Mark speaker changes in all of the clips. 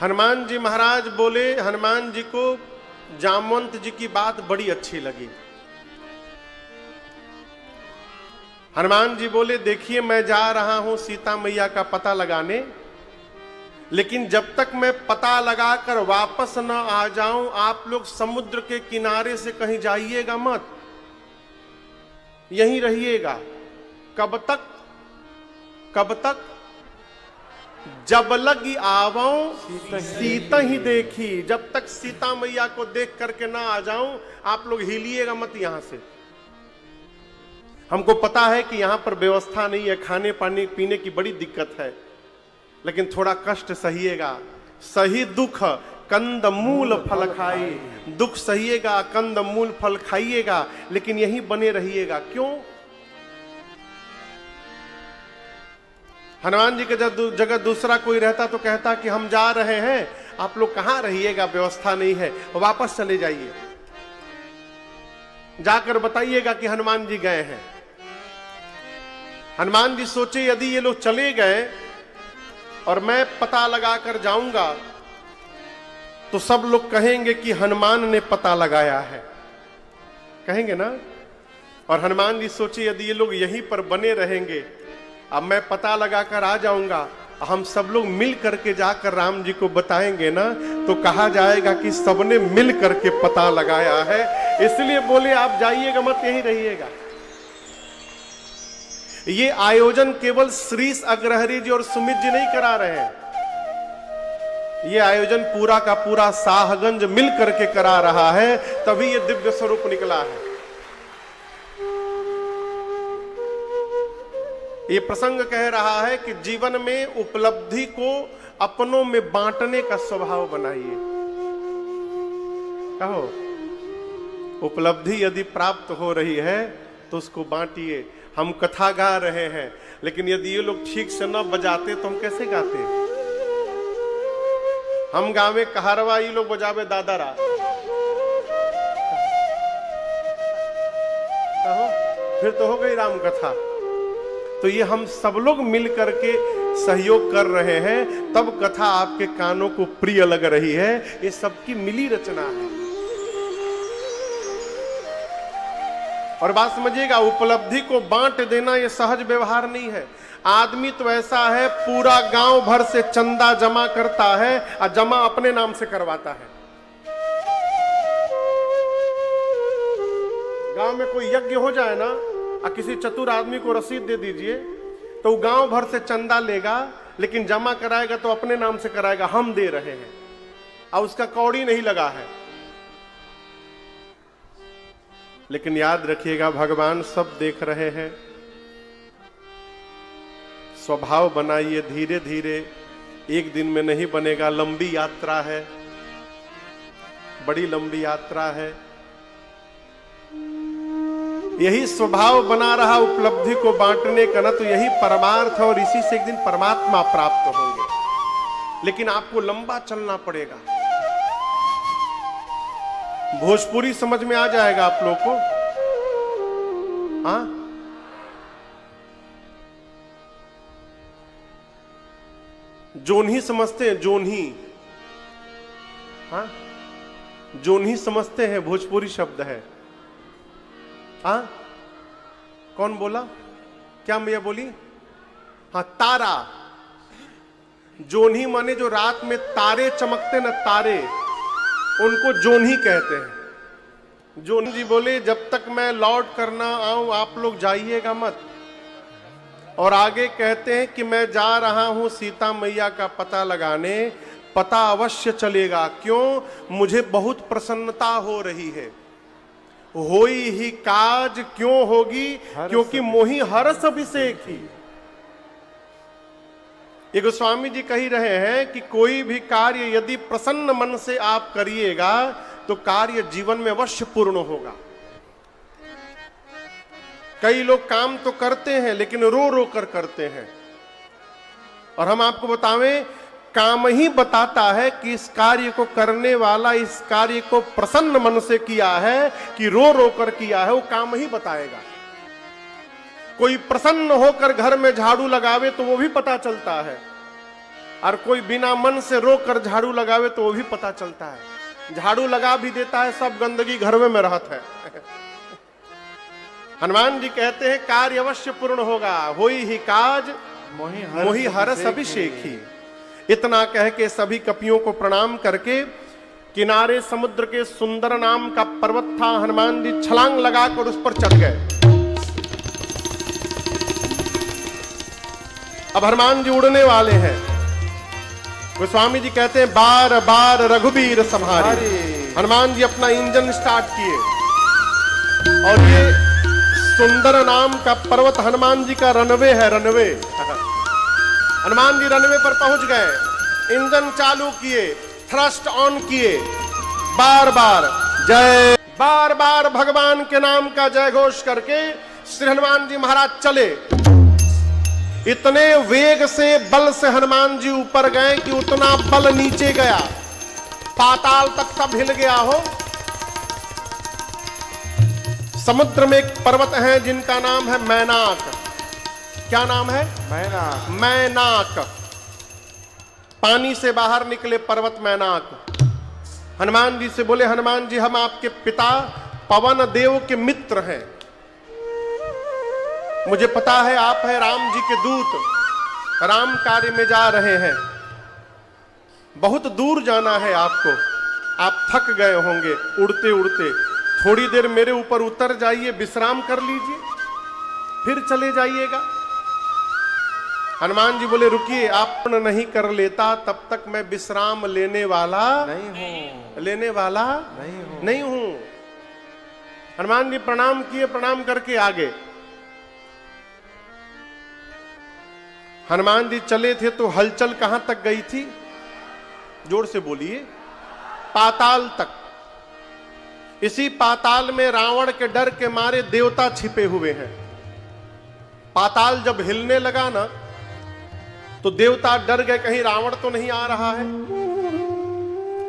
Speaker 1: हनुमान जी महाराज बोले, हनुमान जी को जामवंत जी की बात बड़ी अच्छी लगी। हनुमान जी बोले, देखिए मैं जा रहा हूं सीता मैया का पता लगाने, लेकिन जब तक मैं पता लगाकर वापस न आ जाऊं, आप लोग समुद्र के किनारे से कहीं जाइएगा मत, यहीं रहिएगा। कब तक? कब तक? जब लगी आवों सीता ही देखी। जब तक सीता मैया को देख करके ना आ जाऊं, आप लोग हिलिएगा मत यहां से। हमको पता है कि यहां पर व्यवस्था नहीं है, खाने पानी पीने की बड़ी दिक्कत है, लेकिन थोड़ा कष्ट सहिएगा। सही दुख कंद मूल फल खाई। दुख सहिएगा, कंद मूल फल खाइएगा, लेकिन यहीं बने रहिएगा। क्यों? हनुमान जी के जगह दूसरा कोई रहता तो कहता कि हम जा रहे हैं, आप लोग कहां रहिएगा, व्यवस्था नहीं है, वापस चले जाइए। जाकर बताइएगा कि हनुमान जी गए हैं। हनुमान जी सोचे, यदि ये लोग चले गए और मैं पता लगाकर जाऊंगा तो सब लोग कहेंगे कि हनुमान ने पता लगाया है, कहेंगे ना। और हनुमान जी सोचे, यदि ये लोग यहीं पर बने रहेंगे, अब मैं पता लगाकर आ जाऊंगा, हम सब लोग मिल करके जाकर राम जी को बताएंगे ना, तो कहा जाएगा कि सबने मिल करके पता लगाया है। इसलिए बोले आप जाइएगा मत, यहीं रहिएगा। ये आयोजन केवल श्रीश अग्रहरि जी और सुमित जी नहीं करा रहे हैं, ये आयोजन पूरा का पूरा साहगंज मिल करके करा रहा है, तभी ये दिव्य स्वरूप निकला है। ये प्रसंग कह रहा है कि जीवन में उपलब्धि को अपनों में बांटने का स्वभाव बनाइए। कहो, उपलब्धि यदि प्राप्त हो रही है तो उसको बांटिए। हम कथा गा रहे हैं, लेकिन यदि ये लोग ठीक से न बजाते तो हम कैसे गाते? हम गावे कहारवा, ये लोग बजावे दादारा। कहो, फिर तो हो गई राम कथा। तो ये हम सब लोग मिल करके सहयोग कर रहे हैं, तब कथा आपके कानों को प्रिय लग रही है। ये सबकी मिली रचना है। और बात समझिएगा, उपलब्धि को बांट देना ये सहज व्यवहार नहीं है। आदमी तो ऐसा है, पूरा गांव भर से चंदा जमा करता है और जमा अपने नाम से करवाता है। गांव में कोई यज्ञ हो जाए ना, और किसी चतुर आदमी को रसीद दे दीजिए, तो गांव भर से चंदा लेगा, लेकिन जमा कराएगा तो अपने नाम से कराएगा, हम दे रहे हैं, और उसका कौड़ी नहीं लगा है। लेकिन याद रखिएगा, भगवान सब देख रहे हैं। स्वभाव बनाइए धीरे धीरे, एक दिन में नहीं बनेगा। लंबी यात्रा है, बड़ी लंबी यात्रा है। यही स्वभाव बना रहा उपलब्धि को बांटने का ना, तो यही परमार्थ है, और इसी से एक दिन परमात्मा प्राप्त होंगे। लेकिन आपको लंबा चलना पड़ेगा। भोजपुरी समझ में आ जाएगा आप लोग को? हाँ, जोन्ही समझते हैं? जोन्ही, हाँ, जोन्ही समझते हैं, भोजपुरी शब्द है। हाँ, कौन बोला? क्या मैया बोली? हाँ, तारा। जोन्ही माने जो रात में तारे चमकते ना, तारे, उनको जोन्ही कहते हैं। जोन्ही जी बोले, जब तक मैं लौट कर ना आऊं, आप लोग जाइएगा मत। और आगे कहते हैं कि मैं जा रहा हूं सीता मैया का पता लगाने, पता अवश्य चलेगा। क्यों? मुझे बहुत प्रसन्नता हो रही है। होई ही काज क्यों होगी? क्योंकि मोहि हरस अभिषेक ही। ये गोस्वामी जी कह रहे हैं कि कोई भी कार्य यदि प्रसन्न मन से आप करिएगा तो कार्य जीवन में अवश्य पूर्ण होगा। कई लोग काम तो करते हैं, लेकिन रो रो कर करते हैं। और हम आपको बतावें, काम ही बताता है कि इस कार्य को करने वाला इस कार्य को प्रसन्न मन से किया है कि रो रो कर किया है, वो काम ही बताएगा। कोई प्रसन्न होकर घर में झाड़ू लगावे तो वो भी पता चलता है। और कोई बिना मन से रोक कर झाड़ू लगावे तो वो भी पता चलता है। झाड़ू लगा भी देता है, सब गंदगी घर में रहता है। हनुमान जी कहते हैं कार्य अवश्य पूर्ण होगा, होई ही काज मोहि हरस अभिषेक ही। इतना कह के सभी कपियों को प्रणाम करके किनारे समुद्र के सुंदर नाम का पर्वत था, हनुमान जी छलांग लगाकर उस पर चढ़ गए। अब हनुमान जी उड़ने वाले हैं। गोस्वामी जी कहते हैं बार बार रघुबीर संहारे। हनुमान जी अपना इंजन स्टार्ट किए और ये सुंदर नाम का पर्वत हनुमान जी का रनवे है, रनवे। हनुमान जी रनवे पर पहुंच गए, इंजन चालू किए, थ्रस्ट ऑन किए, बार बार भगवान के नाम का जय घोष करके श्री हनुमान जी महाराज चले। इतने वेग से बल से हनुमान जी ऊपर गए कि उतना बल नीचे गया, पाताल तक सब हिल गया हो। समुद्र में एक पर्वत है जिनका नाम है मैनाक। क्या नाम है? मैनाक। मैनाक, पानी से बाहर निकले पर्वत मैनाक। हनुमान जी से बोले हनुमान जी हम आपके पिता पवन देव के मित्र हैं, मुझे पता है आप है राम जी के दूत, राम कार्य में जा रहे हैं, बहुत दूर जाना है आपको, आप थक गए होंगे उड़ते उड़ते, थोड़ी देर मेरे ऊपर उतर जाइए, विश्राम कर लीजिए, फिर चले जाइएगा। हनुमान जी बोले रुकिए, आप नहीं कर लेता तब तक मैं विश्राम लेने वाला नहीं हूं। हनुमान जी प्रणाम किए, प्रणाम करके आगे। हनुमान जी चले थे तो हलचल कहां तक गई थी? जोर से बोलिए। पाताल तक। इसी पाताल में रावण के डर के मारे देवता छिपे हुए हैं। पाताल जब हिलने लगा ना तो देवता डर गए, कहीं रावण तो नहीं आ रहा है।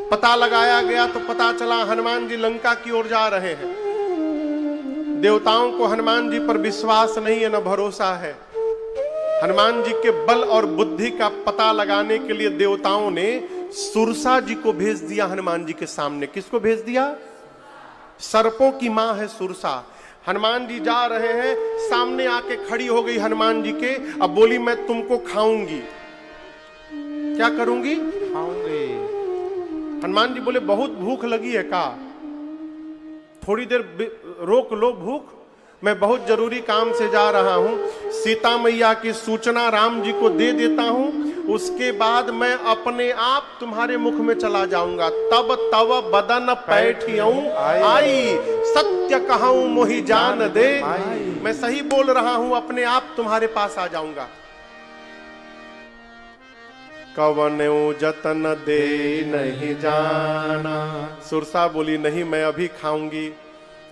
Speaker 1: पता लगाया गया तो पता चला हनुमान जी लंका की ओर जा रहे हैं। देवताओं को हनुमान जी पर विश्वास नहीं है, न भरोसा है। हनुमान जी के बल और बुद्धि का पता लगाने के लिए देवताओं ने सुरसा जी को भेज दिया हनुमान जी के सामने। किसको भेज दिया? सर्पों की मां है सुरसा। हनुमान जी जा रहे हैं, सामने आके खड़ी हो गई हनुमान जी के, अब बोली मैं तुमको खाऊंगी। क्या करूंगी? खाऊंगी। हनुमान जी बोले बहुत भूख लगी है का? थोड़ी देर रोक लो भूख, मैं बहुत जरूरी काम से जा रहा हूं, सीता मैया की सूचना राम जी को दे देता हूं, उसके बाद मैं अपने आप तुम्हारे मुख में चला जाऊंगा। तब तव बदन पैठियऊं आई, सत्य कहूं मोहि जान दे। मैं सही बोल रहा हूं, अपने आप तुम्हारे पास आ जाऊंगा। कवन्यो जतन दे नहीं जाना। सुरसा बोली नहीं मैं अभी खाऊंगी।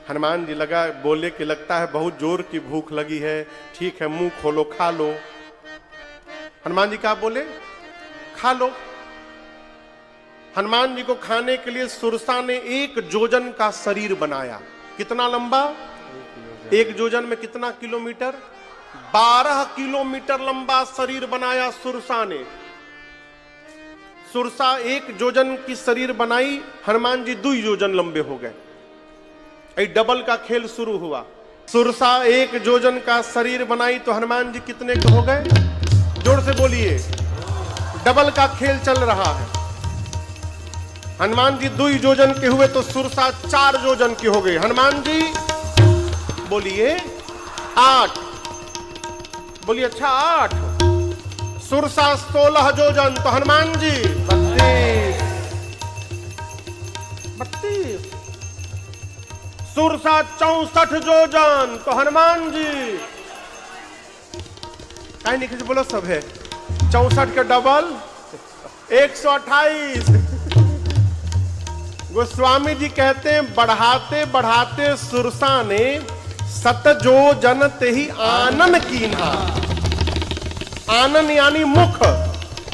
Speaker 1: हनुमान जी बोले कि लगता है बहुत जोर की भूख लगी है, ठीक है मुंह खोलो खा लो। हनुमान जी क्या बोले? खा लो। हनुमान जी को खाने के लिए सुरसा ने 1 जोजन का शरीर बनाया। कितना लंबा? 1 जोजन में कितना किलोमीटर? 12 किलोमीटर लंबा शरीर बनाया सुरसा ने। सुरसा 1 जोजन की शरीर बनाई, हनुमान जी 2 जोजन लंबे हो गए। डबल का खेल शुरू हुआ। सुरसा 1 जोजन का शरीर बनाई तो हनुमान जी कितने के हो गए? जोर से बोलिए। डबल का खेल चल रहा है। हनुमान जी 2 जोजन के हुए तो सुरसा 4 जोजन की हो गई। हनुमान जी बोलिए 8। बोलिए अच्छा 8। सुरसा 16 जोजन तो हनुमान जी 32। सुरसा 64 जोजन तो हनुमान जी कहीं नहीं बोलो सब है 64 के डबल 128। गोस्वामी जी कहते हैं बढ़ाते बढ़ाते सुरसा ने 7 जोजन ते ही आनन कीन्हा। आनन यानी मुख।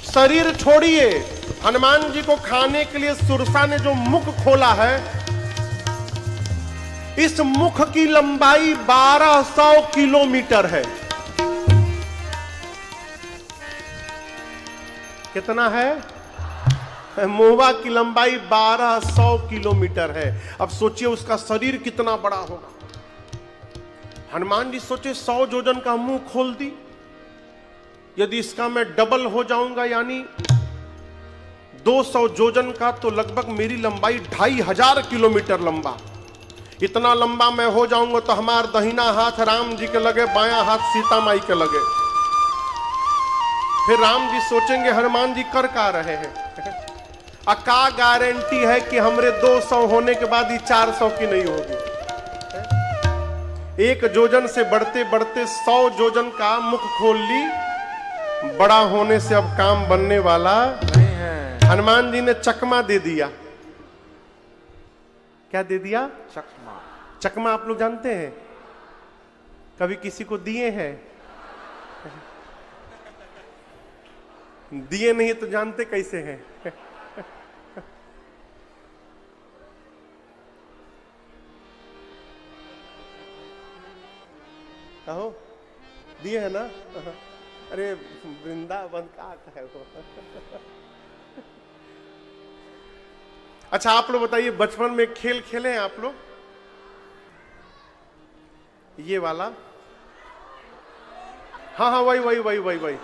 Speaker 1: शरीर छोड़िए, हनुमान जी को खाने के लिए सुरसा ने जो मुख खोला है, इस मुख की लंबाई 1200 किलोमीटर है। कितना है? महुआ की लंबाई 1200 किलोमीटर है। अब सोचिए उसका शरीर कितना बड़ा होगा। हनुमान जी सोचे 100 योजन का मुंह खोल दी, यदि इसका मैं डबल हो जाऊंगा यानी 200 योजन का, तो लगभग मेरी लंबाई 2500 किलोमीटर लंबा। इतना लंबा मैं हो जाऊंगा तो हमारा दाहिना हाथ राम जी के लगे, बायां हाथ सीता माई के लगे। फिर राम जी सोचेंगे हनुमान जी कर का रहे हैं, का गारंटी है कि हमरे 200 होने के बाद ही 400 की नहीं होगी। एक योजन से बढ़ते बढ़ते 100 योजन का मुख खोल ली, बड़ा होने से अब काम बनने वाला नहीं है। हनुमान जी ने चकमा दे दिया। क्या दे दिया? चकमा। चकमा आप लोग जानते हैं? कभी किसी को दिए हैं? दिए नहीं तो जानते कैसे हैं? कहो दिए है ना? अरे वृंदावन का है वो। अच्छा आप लोग बताइए, बचपन में खेल खेले हैं आप लोग? ये वाला? हाँ हाँ वही वही वही वही वही।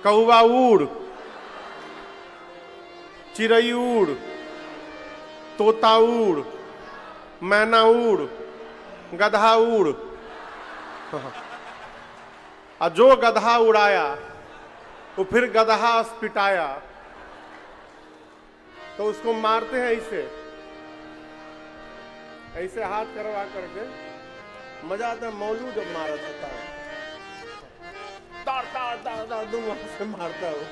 Speaker 1: कौवा उड़, चिड़ई उड़, तोता उड़, मैना उड़, गधा उड़। और जो गधा उड़ाया वो फिर गधा पिटाया, तो उसको मारते हैं ऐसे ऐसे हाथ करवा करके। मजा आता है मौलू जब मारा जाता है, ताड़ ताड़ ताड़ ताड़ दूंगा से मारता हो।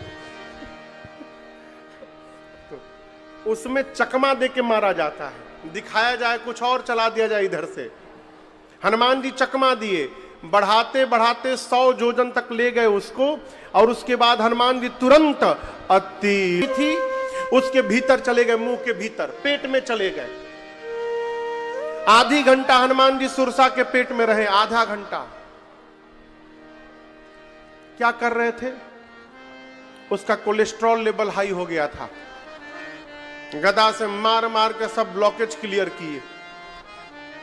Speaker 1: तो उसमें चकमा दे के मारा जाता है, दिखाया जाए कुछ और चला दिया जाए इधर से। हनुमान जी चकमा दिए, बढ़ाते बढ़ाते 100 योजन तक ले गए उसको। और उसके बाद हनुमान जी तुरंत अति थी उसके भीतर चले गए, मुंह के भीतर, पेट में चले गए। आधी घंटा हनुमान जी सुरसा के पेट में रहे, आधा घंटा। क्या कर रहे थे? उसका कोलेस्ट्रॉल लेवल हाई हो गया था। गदा से मार मार के सब ब्लॉकेज क्लियर किए।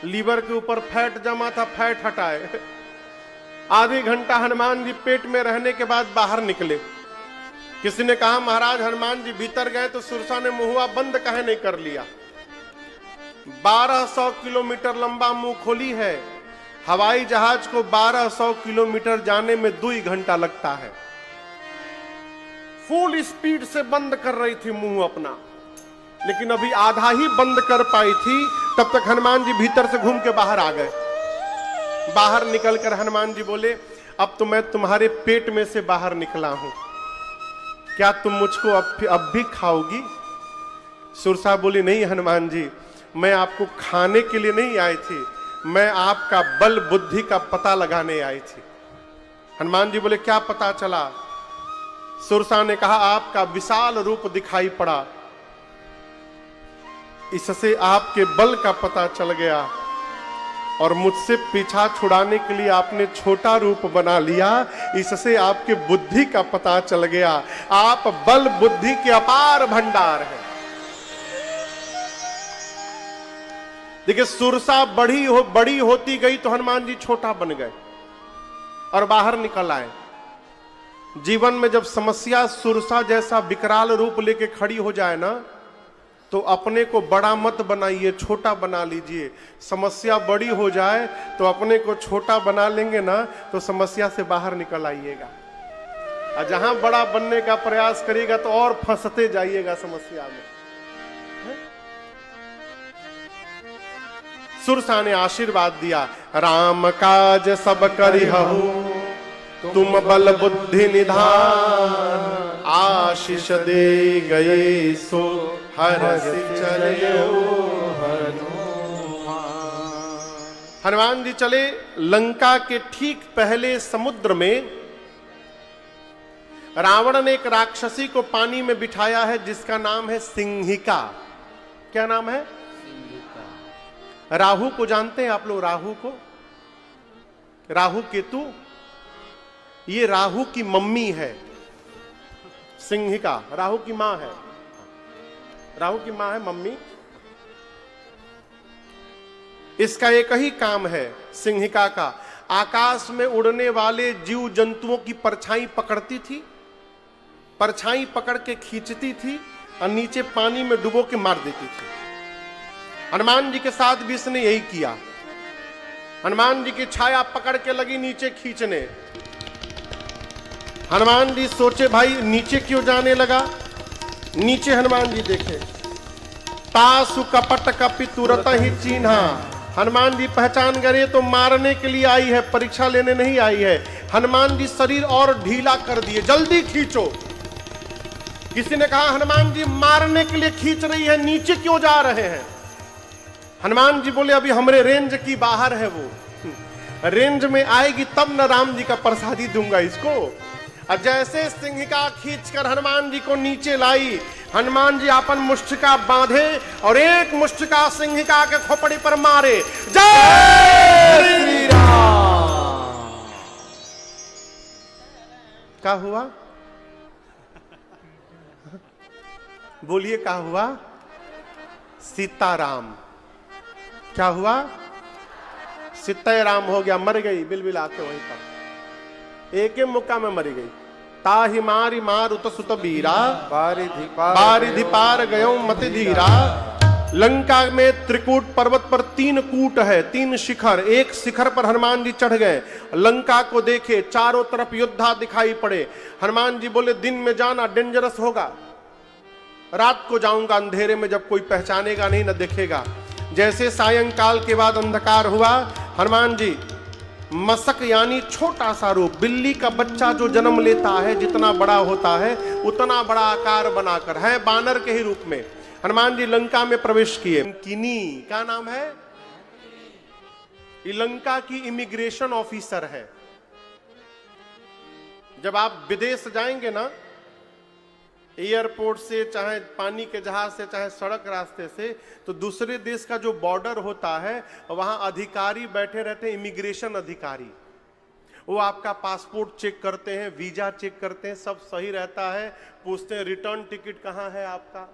Speaker 1: लीवर के ऊपर फैट जमा था, फैट हटाए। आधी घंटा हनुमान जी पेट में रहने के बाद बाहर निकले। किसी ने कहा महाराज हनुमान जी भीतर गए तो सुरसा ने मुहुआ बंद काहे नहीं कर लिया? 1200 किलोमीटर लंबा मुंह खोली है। हवाई जहाज को 1200 किलोमीटर जाने में 2 घंटा लगता है। फुल स्पीड से बंद कर रही थी मुंह अपना, लेकिन अभी आधा ही बंद कर पाई थी। तब तक हनुमान जी भीतर से घूम के बाहर आ गए। बाहर निकलकर हनुमान जी बोले, अब तो मैं तुम्हारे पेट में से बाहर निकला हूं, क्या तुम मुझको अब भी खाओगी? सुरसा बोली, नहीं हनुमान जी, मैं आपको खाने के लिए नहीं आई थी, मैं आपका बल बुद्धि का पता लगाने आई थी। हनुमान जी बोले, क्या पता चला? सुरसा ने कहा, आपका विशाल रूप दिखाई पड़ा, इससे आपके बल का पता चल गया और मुझसे पीछा छुड़ाने के लिए आपने छोटा रूप बना लिया, इससे आपके बुद्धि का पता चल गया। आप बल बुद्धि के अपार भंडार हैं। देखिए सुरसा बड़ी होती गई तो हनुमान जी छोटा बन गए और बाहर निकल आए। जीवन में जब समस्या सुरसा जैसा विकराल रूप लेके खड़ी हो जाए ना, तो अपने को बड़ा मत बनाइए, छोटा बना लीजिए। समस्या बड़ी हो जाए तो अपने को छोटा बना लेंगे ना, तो समस्या से बाहर निकल आइएगा। और जहां बड़ा बनने का प्रयास करिएगा तो और फंसते जाइएगा समस्या में। सुरसा ने आशीर्वाद दिया, राम काज सब करिहु तुम बल बुद्धि निधान, आशीष दे गए सो हरसि चलियो हनुमान। हनुमान जी चले लंका के ठीक पहले समुद्र में। रावण ने एक राक्षसी को पानी में बिठाया है जिसका नाम है सिंहिका। क्या नाम है? सिंहिका। राहु को जानते हैं आप लोग? राहु को, राहु केतु, ये राहु की मम्मी है। सिंहिका राहु की मां है, राहु की मां है मम्मी। इसका एक ही काम है सिंहिका का, आकाश में उड़ने वाले जीव जंतुओं की परछाई पकड़ती थी, परछाई पकड़ के खींचती थी और नीचे पानी में डुबो के मार देती थी। हनुमान जी के साथ भी इसने यही किया। हनुमान जी की छाया पकड़ के लगी नीचे खींचने। हनुमान जी सोचे भाई नीचे क्यों जाने लगा। नीचे हनुमान जी देखे, तासु कपट कपि तुरत ही चिन्हा। हनुमान जी पहचान गए तो मारने के लिए आई है, परीक्षा लेने नहीं आई है। हनुमान जी शरीर और ढीला कर दिए, जल्दी खींचो। किसी ने कहा हनुमान जी मारने के लिए खींच रही है, नीचे क्यों जा रहे हैं। हनुमान जी बोले अभी हमरे रेंज की बाहर है वो, रेंज में आएगी तब न राम जी का प्रसादी दूंगा इसको। और जैसे सिंहिका खींचकर हनुमान जी को नीचे लाई, हनुमान जी अपन मुष्टिका बांधे और एक मुष्टिका सिंहिका के खोपड़ी पर मारे। जय श्री राम। क्या हुआ? बोलिए क्या हुआ? सीताराम। क्या हुआ? सीताराम हो गया, मर गई बिलबिल आके वहीं पर, एक ही मुक्का में मरी गई। ताहि मारी मार उत सुत बीरा, बारिधि पार गयो मति धीरा। लंका में त्रिकूट पर्वत पर 3 कूट है, 3 शिखर। एक शिखर पर हनुमान जी चढ़ गए, लंका को देखे, चारों तरफ योद्धा दिखाई पड़े। हनुमान जी बोले दिन में जाना डेंजरस होगा, रात को जाऊंगा अंधेरे में जब कोई पहचानेगा नहीं न देखेगा। जैसे सायंकाल के बाद अंधकार हुआ, हनुमान जी मशक यानी छोटा सा रूप, बिल्ली का बच्चा जो जन्म लेता है जितना बड़ा होता है उतना बड़ा आकार बनाकर, है बानर के ही रूप में, हनुमान जी लंका में प्रवेश किए। किनी क्या नाम है? ये लंका की इमिग्रेशन ऑफिसर है। जब आप विदेश जाएंगे ना, एयरपोर्ट से, चाहे पानी के जहाज से, चाहे सड़क रास्ते से, तो दूसरे देश का जो बॉर्डर होता है वहां अधिकारी बैठे रहते हैं, इमिग्रेशन अधिकारी। वो आपका पासपोर्ट चेक करते हैं, वीजा चेक करते हैं, सब सही रहता है, पूछते हैं रिटर्न टिकट कहां है आपका,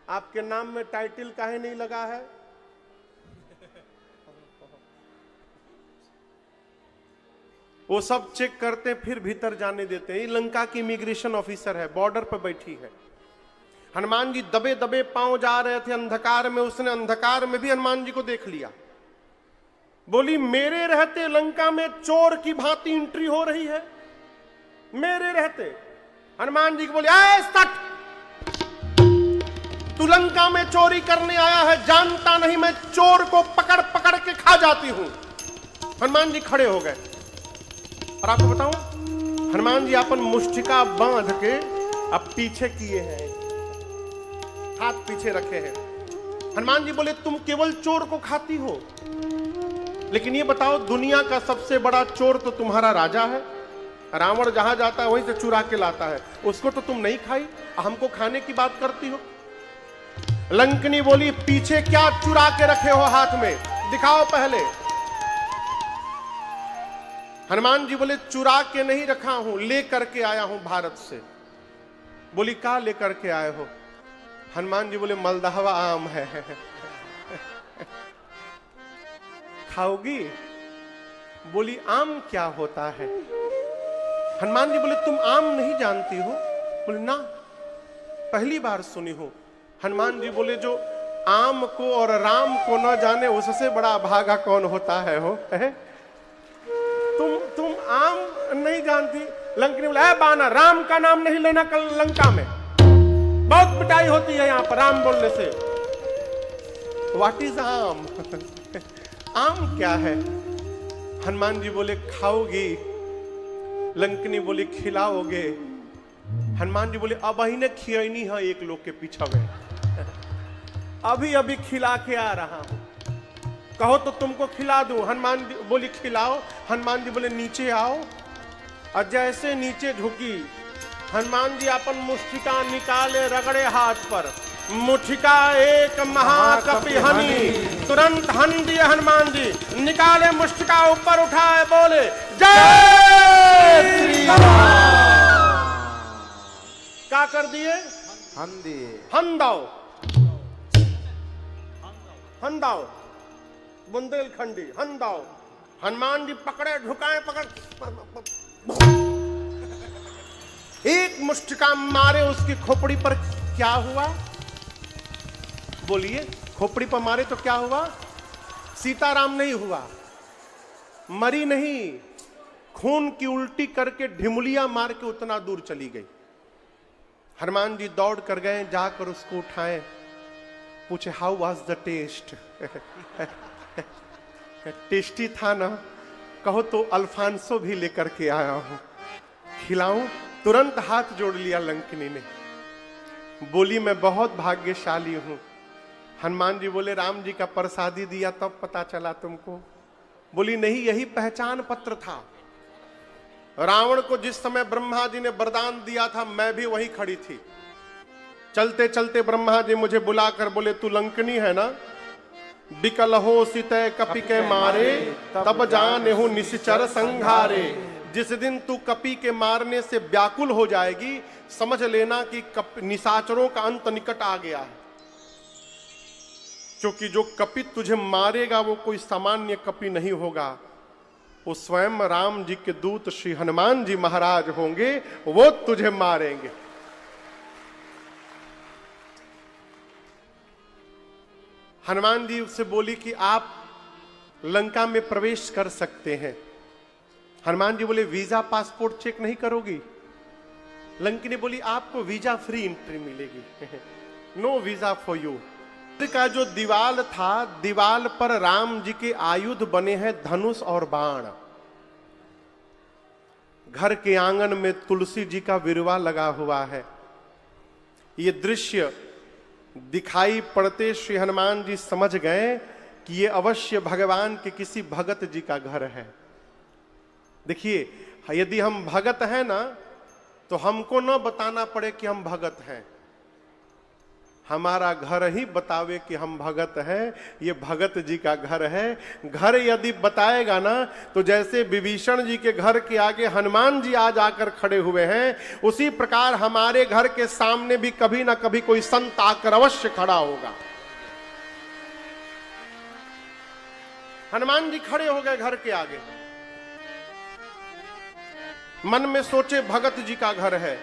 Speaker 1: आपके नाम में टाइटल काहे नहीं लगा है। वो सब चेक करते हैं, फिर भीतर जाने देते हैं। ये लंका की इमिग्रेशन ऑफिसर है, बॉर्डर पर बैठी है। हनुमान जी दबे दबे पांव जा रहे थे अंधकार में, उसने अंधकार में भी हनुमान जी को देख लिया। बोली मेरे रहते लंका में चोर की भांति एंट्री हो रही है, मेरे रहते। हनुमान जी को बोले ऐ सट, तू लंका में चोरी करने आया है, जानता नहीं मैं चोर को पकड़ पकड़ के खा जाती हूं। हनुमान जी खड़े हो गए। और आपको बताऊं, हनुमान जी अपन मुष्टिका बांध के अब पीछे किए हैं, हाथ पीछे रखे हैं। हनुमान जी बोले तुम केवल चोर को खाती हो, लेकिन ये बताओ दुनिया का सबसे बड़ा चोर तो तुम्हारा राजा है। रावण जहां जाता है वहीं से चुरा के लाता है, उसको तो तुम नहीं खाई, हमको खाने की बात करती हो। लंकनी बोली पीछे क्या चुरा के रखे हो हाथ में, दिखाओ पहले। हनुमान जी बोले चुरा के नहीं रखा हूं, ले करके आया हूं भारत से। बोली क्या लेकर के आए हो? हनुमान जी बोले मलदहवा आम है, खाओगी? बोली आम क्या होता है? हनुमान जी बोले तुम आम नहीं जानती हो? बोले ना, पहली बार सुनी हो। हनुमान जी बोले जो आम को और राम को न जाने उससे बड़ा भागा कौन होता है हो, है? तुम आम नहीं जानती? लंकनी बोला है बाना, राम का नाम नहीं लेना कल लंका में, बहुत पिटाई होती है यहाँ पर राम बोलने से। व्हाट इज आम? आम क्या है? हनुमान जी बोले खाओगी? लंकनी बोली खिलाओगे? हनुमान जी बोले अब ही ने खियनी है एक लोग के पीछा में, अभी अभी खिला के आ रहा हूं, कहो तो तुमको खिला दूं। हनुमान जी बोली खिलाओ। हनुमान जी बोले नीचे आओ। और जैसे नीचे झुकी, हनुमान जी अपन मुष्टिका निकाले, रगड़े हाथ पर, मुठिका एक महाकपि हनी, तुरंत हन दिए हनुमान जी, निकाले मुष्टिका ऊपर उठाए, बोले जय श्री राम। क्या कर दिए? हंदाओ हंदाओ बुंदेलखंडी हंदाओ। हनुमान जी पकड़े, झुकाए, पकड़, एक मुष्टिका मारे उसकी खोपड़ी पर। क्या हुआ? बोलिए, खोपड़ी पर मारे तो क्या हुआ? सीताराम नहीं हुआ, मरी नहीं, खून की उल्टी करके ढिमुलिया मार के उतना दूर चली गई। हनुमान जी दौड़ कर गए, जाकर उसको उठाए, पूछे how was the test? Tasty था ना? कहो तो अल्फांसो भी लेकर के आया हूं, खिलाऊं? तुरंत हाथ जोड़ लिया लंकिनी ने, बोली मैं बहुत भाग्यशाली हूं। हनुमान जी बोले राम जी का प्रसादी दिया तब पता चला तुमको? बोली नहीं, यही पहचान पत्र था। रावण को जिस समय ब्रह्मा जी ने वरदान दिया था, मैं भी वहीं खड़ी थी। चलते चलते ब्रह्मा जी मुझे बुलाकर बोले तू लंकनी है ना? बिकल हो सितय कपि के मारे, तब जाने हो निश्चर संघारे। जिस दिन तू कपि के मारने से व्याकुल हो जाएगी, समझ लेना कि निशाचरों का अंत निकट आ गया है। क्योंकि जो कपि तुझे मारेगा वो कोई सामान्य कपि नहीं होगा, वो स्वयं राम जी के दूत श्री हनुमान जी महाराज होंगे, वो तुझे मारेंगे। हनुमान जी उससे बोली कि आप लंका में प्रवेश कर सकते हैं। हनुमान जी बोले वीजा पासपोर्ट चेक नहीं करोगी? लंकी ने बोली आपको वीजा फ्री एंट्री मिलेगी, नो वीजा फॉर यू। का जो दीवाल था, दीवाल पर राम जी के आयुध बने हैं, धनुष और बाण। घर के आंगन में तुलसी जी का विरवा लगा हुआ है। ये दृश्य दिखाई पड़ते श्री हनुमान जी समझ गए कि ये अवश्य भगवान के किसी भगत जी का घर है। देखिए, यदि हम भगत हैं ना, तो हमको न बताना पड़े कि हम भगत हैं, हमारा घर ही बतावे कि हम भगत हैं, ये भगत जी का घर है। घर यदि बताएगा ना, तो जैसे विभीषण जी के घर के आगे हनुमान जी आज आकर खड़े हुए हैं, उसी प्रकार हमारे घर के सामने भी कभी ना कभी कोई संत आकर अवश्य खड़ा होगा। हनुमान जी खड़े हो गए घर के आगे, मन में सोचे भगत जी का घर है,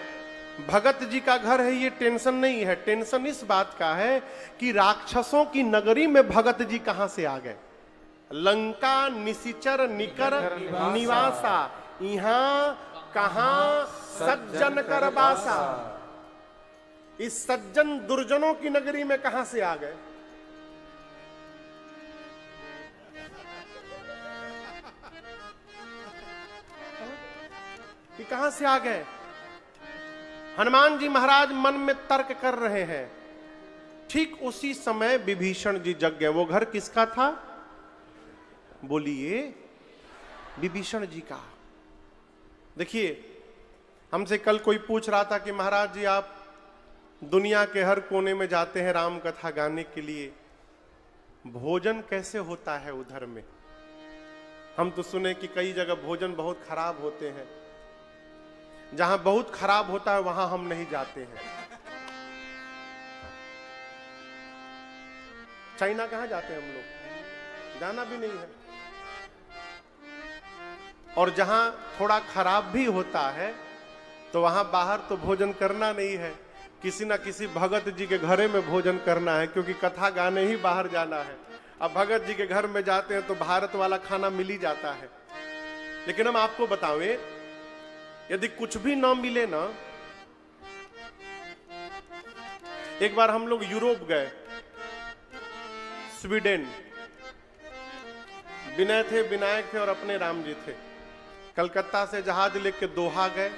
Speaker 1: भगत जी का घर है, ये टेंशन नहीं है। टेंशन इस बात का है कि राक्षसों की नगरी में भगत जी कहां से आ गए। लंका निशिचर निकर निवासा, यहां कहां सज्जन कर बासा। इस सज्जन दुर्जनों की नगरी में कहां से आ गए? कि कहां से आ गए? हनुमान जी महाराज मन में तर्क कर रहे हैं। ठीक उसी समय विभीषण जी जग गए। वो घर किसका था? बोलिए, विभीषण जी का। देखिए, हमसे कल कोई पूछ रहा था कि महाराज जी आप दुनिया के हर कोने में जाते हैं राम कथा गाने के लिए, भोजन कैसे होता है उधर में? हम तो सुने कि कई जगह भोजन बहुत खराब होते हैं। जहां बहुत खराब होता है वहां हम नहीं जाते हैं। चाइना कहां जाते हैं हम लोग? जाना भी नहीं है। और जहां थोड़ा खराब भी होता है तो वहां बाहर तो भोजन करना नहीं है, किसी ना किसी भगत जी के घरे में भोजन करना है, क्योंकि कथा गाने ही बाहर जाना है। अब भगत जी के घर में जाते हैं तो भारत वाला खाना मिल ही जाता है। लेकिन हम आपको बतावें, यदि कुछ भी ना मिले ना, एक बार हम लोग यूरोप गए, स्वीडन। विनय थे, विनायक थे और अपने राम जी थे। कलकत्ता से जहाज लेकर दोहा गए,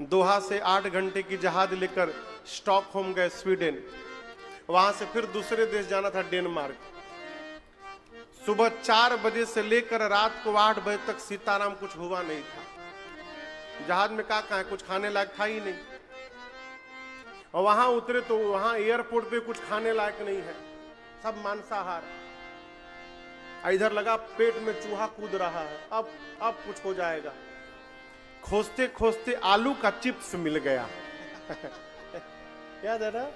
Speaker 1: दोहा से 8 घंटे की जहाज लेकर स्टॉकहोम गए स्वीडन। वहां से फिर दूसरे देश जाना था, डेनमार्क। सुबह 4 बजे से लेकर रात को 8 बजे तक सीताराम कुछ हुआ नहीं था। जहाज में कहाँ है, कुछ खाने लायक था ही नहीं। और वहां उतरे तो वहां एयरपोर्ट पे कुछ खाने लायक नहीं है, सब मांसाहार। इधर लगा पेट में चूहा कूद रहा है, अब कुछ हो जाएगा। खोजते खोजते आलू का चिप्स मिल गया। याद है ना?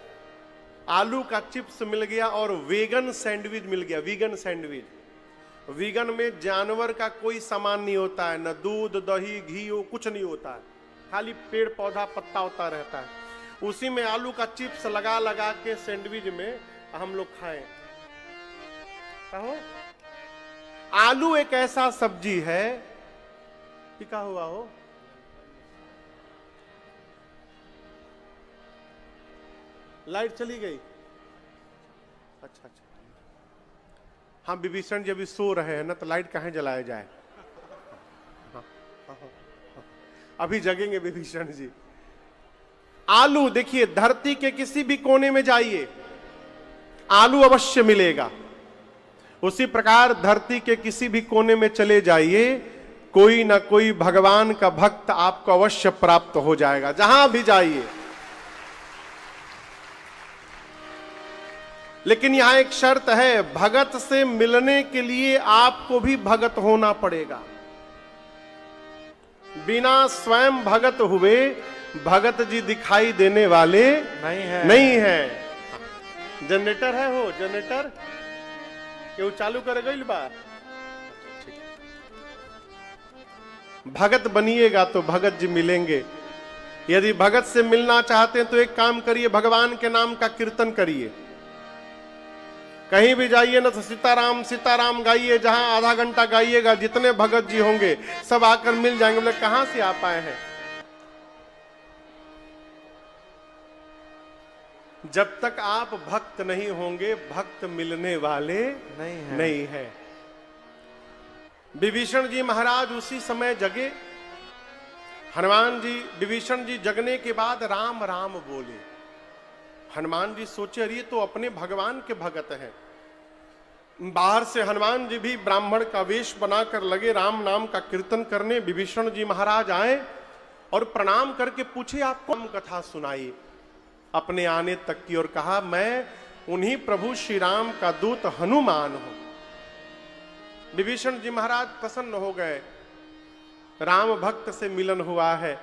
Speaker 1: आलू का चिप्स मिल गया और वेगन सैंडविच मिल गया। वीगन सैंडविच, वीगन में जानवर का कोई सामान नहीं होता है, न दूध दही घी वो कुछ नहीं होता है, खाली पेड़ पौधा पत्ता होता रहता है। उसी में आलू का चिप्स लगा लगा के सैंडविच में हम लोग खाएं। कहो, आलू एक ऐसा सब्जी है कि क्या हुआ हो, लाइट चली गई। अच्छा अच्छा, हाँ विभीषण जी अभी सो रहे हैं ना, तो लाइट कहाँ जलाया जाए। अभी जगेंगे विभीषण जी। आलू देखिए, धरती के किसी भी कोने में जाइए आलू अवश्य मिलेगा। उसी प्रकार धरती के किसी भी कोने में चले जाइए, कोई ना कोई भगवान का भक्त आपको अवश्य प्राप्त हो जाएगा, जहां भी जाइए। लेकिन यहां एक शर्त है, भगत से मिलने के लिए आपको भी भगत होना पड़ेगा। बिना स्वयं भगत हुए भगत जी दिखाई देने वाले नहीं है। जनरेटर है, हो जनरेटर क्यों चालू कर गई बा? भगत बनिएगा तो भगत जी मिलेंगे। यदि भगत से मिलना चाहते हैं तो एक काम करिए, भगवान के नाम का कीर्तन करिए। कहीं भी जाइए ना तो सीताराम सीताराम गाइए, जहां आधा घंटा गाइएगा जितने भगत जी होंगे सब आकर मिल जाएंगे। बोले कहां से आप आए हैं? जब तक आप भक्त नहीं होंगे भक्त मिलने वाले नहीं है। विभीषण जी महाराज उसी समय जगे। हनुमान जी, विभीषण जी जगने के बाद राम राम बोले। हनुमान जी सोचे अरे तो अपने भगवान के भगत हैं। बाहर से हनुमान जी भी ब्राह्मण का वेश बनाकर लगे राम नाम का कीर्तन करने। विभीषण जी महाराज आए और प्रणाम करके पूछे आपको कथा सुनाई अपने आने तक की, और कहा मैं उन्हीं प्रभु श्री राम का दूत हनुमान हूं। विभीषण जी महाराज प्रसन्न हो गए, राम भक्त से मिलन हुआ है।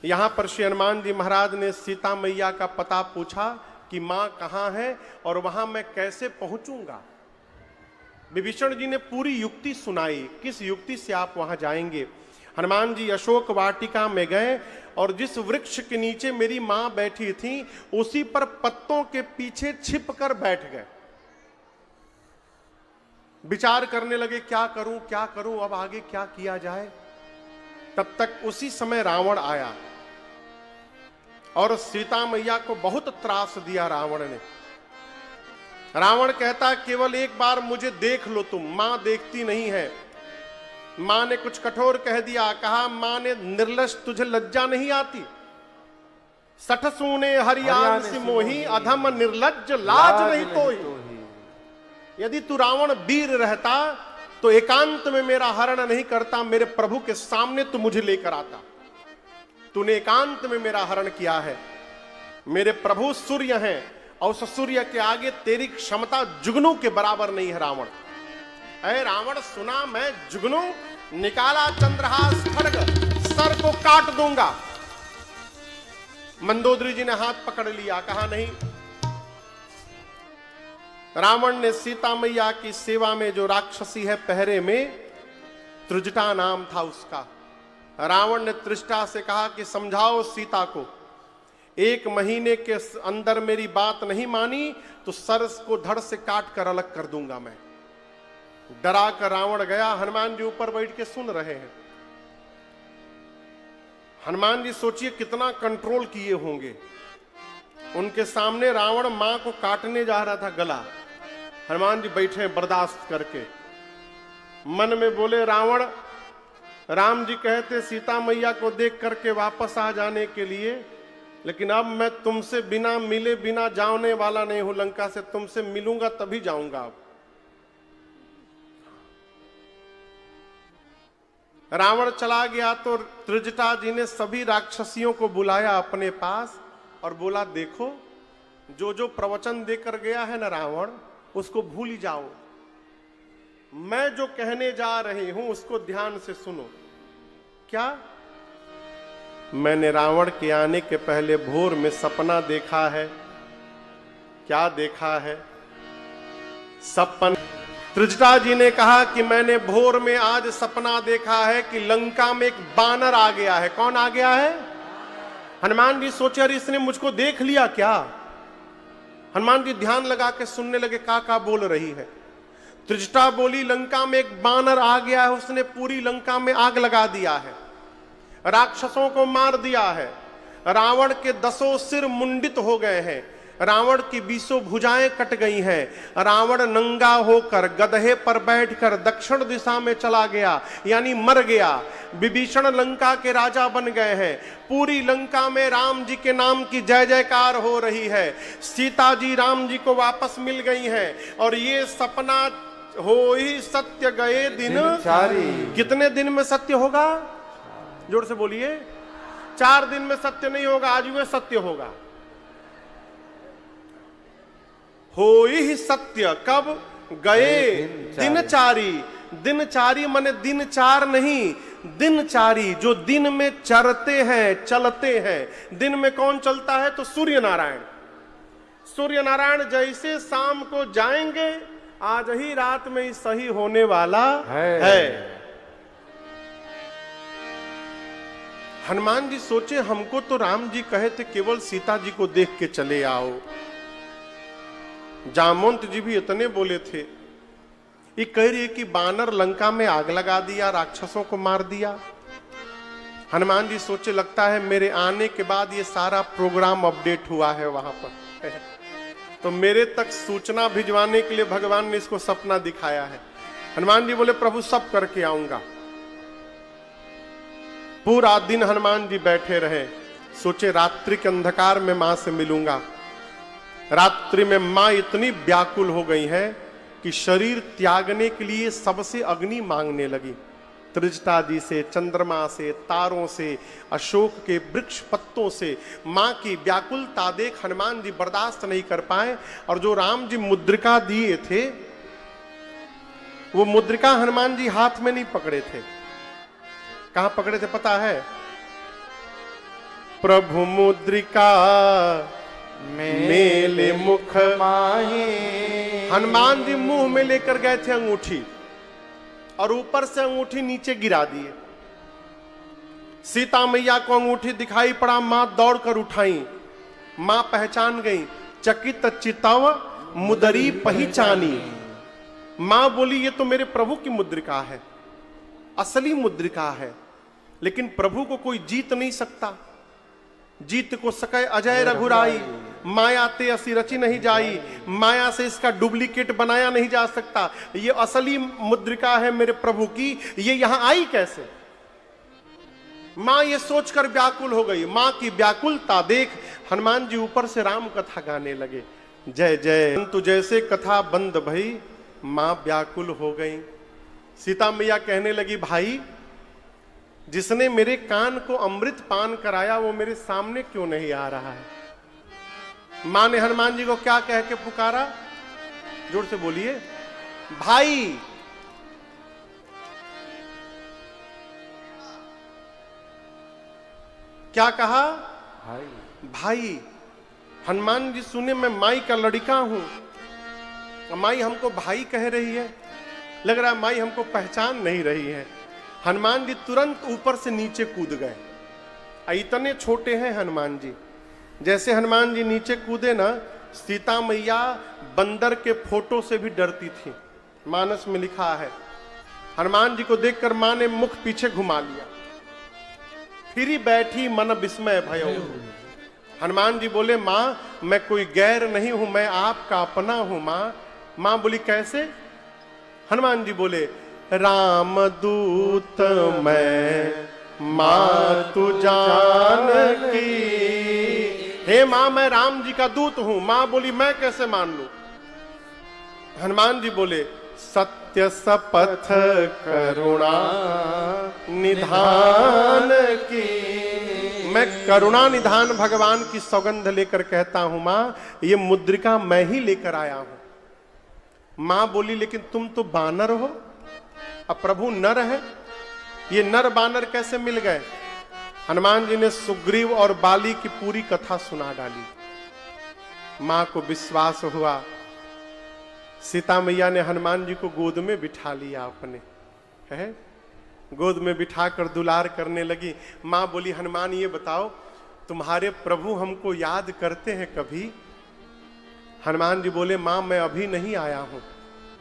Speaker 1: यहां पर श्री हनुमान जी महाराज ने सीता मैया का पता पूछा कि मां कहां है और वहां मैं कैसे पहुंचूंगा। विभीषण जी ने पूरी युक्ति सुनाई, किस युक्ति से आप वहां जाएंगे। हनुमान जी अशोक वाटिका में गए और जिस वृक्ष के नीचे मेरी मां बैठी थी उसी पर पत्तों के पीछे छिपकर बैठ गए। विचार करने लगे क्या करूं अब आगे क्या किया जाए। तब तक उसी समय रावण आया और सीता मैया को बहुत त्रास दिया रावण ने। रावण कहता केवल एक बार मुझे देख लो तुम, मां देखती नहीं है। मां ने कुछ कठोर कह दिया, कहा मां ने निर्लज तुझे लज्जा नहीं आती? सठ सूने हरियाण सी मोही अधम निर्लज्ज लाज नहीं तोही। यदि तू रावण वीर रहता तो एकांत में मेरा हरण नहीं करता, मेरे प्रभु के सामने तू मुझे लेकर आता। तूने एकांत में मेरा हरण किया है। मेरे प्रभु सूर्य हैं और उस सूर्य के आगे तेरी क्षमता जुगनू के बराबर नहीं है रावण। ऐ रावण सुना मैं जुगनू, निकाला चंद्रहास खड्ग, सर को काट दूंगा। मंदोदरी जी ने हाथ पकड़ लिया, कहा नहीं। रावण ने सीता मैया की सेवा में जो राक्षसी है पहरे में, त्रिजटा नाम था उसका, रावण ने त्रिजटा से कहा कि समझाओ सीता को, 1 महीने के अंदर मेरी बात नहीं मानी तो सर को धड़ से काट कर अलग कर दूंगा मैं। डरा कर रावण गया। हनुमान जी ऊपर बैठ के सुन रहे हैं। हनुमान जी सोचिए कितना कंट्रोल किए होंगे। उनके सामने रावण मां को काटने जा रहा था गला, हनुमान जी बैठे बर्दाश्त करके। मन में बोले रावण, राम जी कहते सीता मैया को देख करके वापस आ जाने के लिए, लेकिन अब मैं तुमसे बिना मिले बिना जाने वाला नहीं हूं लंका से, तुमसे मिलूंगा तभी जाऊंगा। अब रावण चला गया तो त्रिजटा जी ने सभी राक्षसियों को बुलाया अपने पास और बोला देखो जो जो प्रवचन देकर गया है ना रावण, उसको भूल ही जाओ। मैं जो कहने जा रही हूं उसको ध्यान से सुनो। क्या? मैंने रावण के आने के पहले भोर में सपना देखा है। क्या देखा है? सपन। त्रिजटा जी ने कहा कि मैंने भोर में आज सपना देखा है कि लंका में एक बानर आ गया है। कौन आ गया है? हनुमान जी सोचे अरे इसने मुझको देख लिया क्या? हनुमान जी ध्यान लगा के सुनने लगे का बोल रही है। त्रिजटा बोली लंका में एक बानर आ गया है, उसने पूरी लंका में आग लगा दिया है, राक्षसों को मार दिया है, रावण के 10 सिर मुंडित हो गए हैं, रावण की 20 भुजाएं कट गई हैं, रावण नंगा होकर गधे पर बैठकर दक्षिण दिशा में चला गया यानी मर गया। विभीषण लंका के राजा बन गए हैं। पूरी लंका में राम जी के नाम की जय जयकार हो रही है। सीता जी राम जी को वापस मिल गई हैं और ये सपना हो ही सत्य गए दिन चारी। कितने दिन में सत्य होगा? जोर से बोलिए। 4 दिन में सत्य नहीं होगा, आज वे सत्य होगा। हो ही सत्य कब? गए दिनचारी। दिनचारी माने दिन 4 नहीं, दिनचारी जो दिन में चरते हैं, चलते हैं। दिन में कौन चलता है? तो सूर्य नारायण। सूर्य नारायण जैसे शाम को जाएंगे, आज ही रात में ही सही होने वाला है। हनुमान जी सोचे हमको तो राम जी कहे थे केवल सीता जी को देख के चले आओ। जामवंत जी भी इतने बोले थे। ये कह रही है कि बानर लंका में आग लगा दिया, राक्षसों को मार दिया। हनुमान जी सोचे लगता है मेरे आने के बाद ये सारा प्रोग्राम अपडेट हुआ है वहां पर तो मेरे तक सूचना भिजवाने के लिए भगवान ने इसको सपना दिखाया है। हनुमान जी बोले प्रभु सब करके आऊंगा। पूरा दिन हनुमान जी बैठे रहे, सोचे रात्रि के अंधकार में मां से मिलूंगा। रात्रि में मां इतनी व्याकुल हो गई है कि शरीर त्यागने के लिए सबसे अग्नि मांगने लगी। त्रिजटा जी से, चंद्रमा से, तारों से, अशोक के वृक्ष पत्तों से मां की व्याकुलता देख हनुमान जी बर्दाश्त नहीं कर पाए और जो राम जी मुद्रिका दिए थे वो मुद्रिका हनुमान जी हाथ में नहीं पकड़े थे। कहां पकड़े थे पता है? प्रभु मुद्रिका मेले मुख माहे। हनुमान जी मुंह में लेकर गए थे अंगूठी और ऊपर से अंगूठी नीचे गिरा दिए। सीता मैया को अंगूठी दिखाई पड़ा, मां दौड़कर उठाई। मां पहचान गई। चकित चितव मुदरी पहचानी। मां बोली ये तो मेरे प्रभु की मुद्रिका है, असली मुद्रिका है। लेकिन प्रभु को कोई जीत नहीं सकता। जीत को सके अजय रघुराई, माया ते असी रची नहीं जाई। माया से इसका डुप्लीकेट बनाया नहीं जा सकता। ये असली मुद्रिका है मेरे प्रभु की, ये यहां आई कैसे? मां ये सोचकर व्याकुल हो गई। मां की व्याकुलता देख हनुमान जी ऊपर से राम कथा गाने लगे। जय जय तू जैसे कथा बंद भई, मां व्याकुल हो गई। सीता मैया कहने लगी भाई जिसने मेरे कान को अमृत पान कराया वो मेरे सामने क्यों नहीं आ रहा है? मां ने हनुमान जी को क्या कह के पुकारा? जोर से बोलिए। भाई। क्या कहा? भाई। भाई। हनुमान जी सुने मैं माई का लड़का हूं, माई हमको भाई कह रही है। लग रहा है माई हमको पहचान नहीं रही है। हनुमान जी तुरंत ऊपर से नीचे कूद गए। इतने छोटे हैं हनुमान जी। जैसे हनुमान जी नीचे कूदे ना, सीता मैया बंदर के फोटो से भी डरती थी। मानस में लिखा है। हनुमान जी को देखकर मां ने मुख पीछे घुमा लिया, फिर बैठी मन विस्मय भयो। हनुमान जी बोले मां मैं कोई गैर नहीं हूं, मैं आपका अपना हूं। मां बोली कैसे? हनुमान जी बोले राम दूत मैं मां तू जान की। हे मां मैं राम जी का दूत हूं। मां बोली मैं कैसे मान लूं? हनुमान जी बोले सत्य सपथ करुणा निधान की। मैं करुणा निधान भगवान की सौगंध लेकर कहता हूं मां ये मुद्रिका मैं ही लेकर आया हूं। मां बोली लेकिन तुम तो बानर हो, अब प्रभु नर है, ये नर बानर कैसे मिल गए? हनुमान जी ने सुग्रीव और बाली की पूरी कथा सुना डाली। मां को विश्वास हुआ। सीता मैया ने हनुमान जी को गोद में बिठा लिया अपने, है गोद में बिठाकर दुलार करने लगी। मां बोली, हनुमान ये बताओ तुम्हारे प्रभु हमको याद करते हैं कभी? हनुमान जी बोले, मां मैं अभी नहीं आया हूं,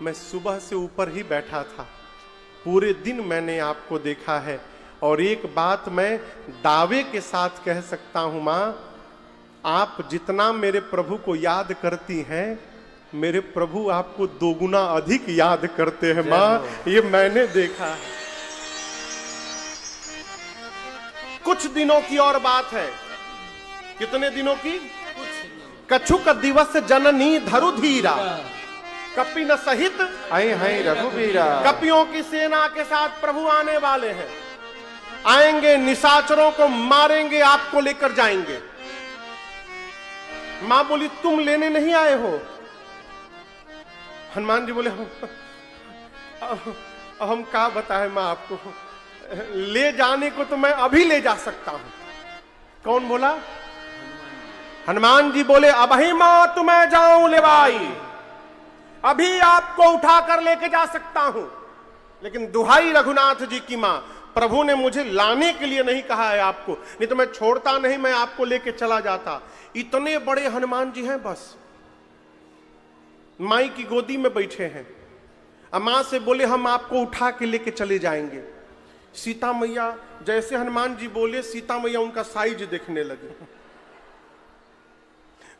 Speaker 1: मैं सुबह से ऊपर ही बैठा था, पूरे दिन मैंने आपको देखा है। और एक बात मैं दावे के साथ कह सकता हूं मां, आप जितना मेरे प्रभु को याद करती हैं, मेरे प्रभु आपको दोगुना अधिक याद करते हैं मां, ये मैंने देखा है। कुछ दिनों की और बात है। कितने दिनों की? कछुक दिवस जननी धरुधीरा, कपि न सहित
Speaker 2: आई रघुवीरा।
Speaker 1: कपियों की सेना के साथ प्रभु आने वाले हैं, आएंगे, निशाचरों को मारेंगे, आपको लेकर जाएंगे। मां बोली, तुम लेने नहीं आए हो? हनुमान जी बोले, हम क्या बताएं मां आपको, ले जाने को तो मैं अभी ले जा सकता हूं। कौन बोला? हनुमान जी बोले, अब ही मां तुम्हें जाऊं ले भाई, अभी आपको उठाकर लेके जा सकता हूं, लेकिन दुहाई रघुनाथ जी की मां, प्रभु ने मुझे लाने के लिए नहीं कहा है आपको, नहीं तो मैं छोड़ता नहीं, मैं आपको लेके चला जाता। इतने बड़े हनुमान जी हैं, बस माई की गोदी में बैठे हैं। मां से बोले, हम आपको उठा के लेके चले जाएंगे। सीता मैया, जैसे हनुमान जी बोले, सीता मैया उनका साइज देखने लगी।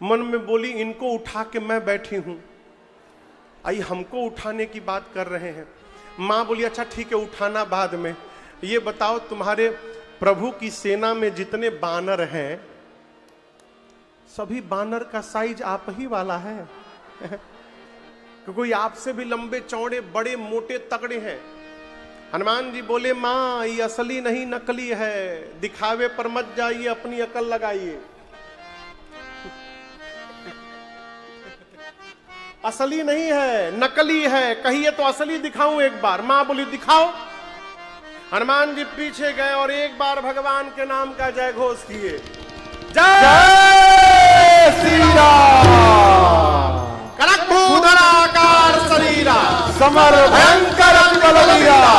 Speaker 1: मन में बोली, इनको उठा के मैं बैठी हूं, आई हमको उठाने की बात कर रहे हैं। मां बोली, अच्छा ठीक है, उठाना बाद में। ये बताओ तुम्हारे प्रभु की सेना में जितने बानर हैं, सभी बानर का साइज आप ही वाला है? कोई आपसे भी लंबे चौड़े बड़े मोटे तगड़े हैं? हनुमान जी बोले, मां ये असली नहीं नकली है, दिखावे पर मत जाइए, अपनी अकल लगाइए। असली नहीं है, नकली है, कहिए तो असली दिखाऊं एक बार। मां बोली, दिखाओ। हनुमान जी पीछे गए और एक बार भगवान के नाम का जय घोष किए, जय श्री राम। शरीरा समर भयंकर बलवीरा।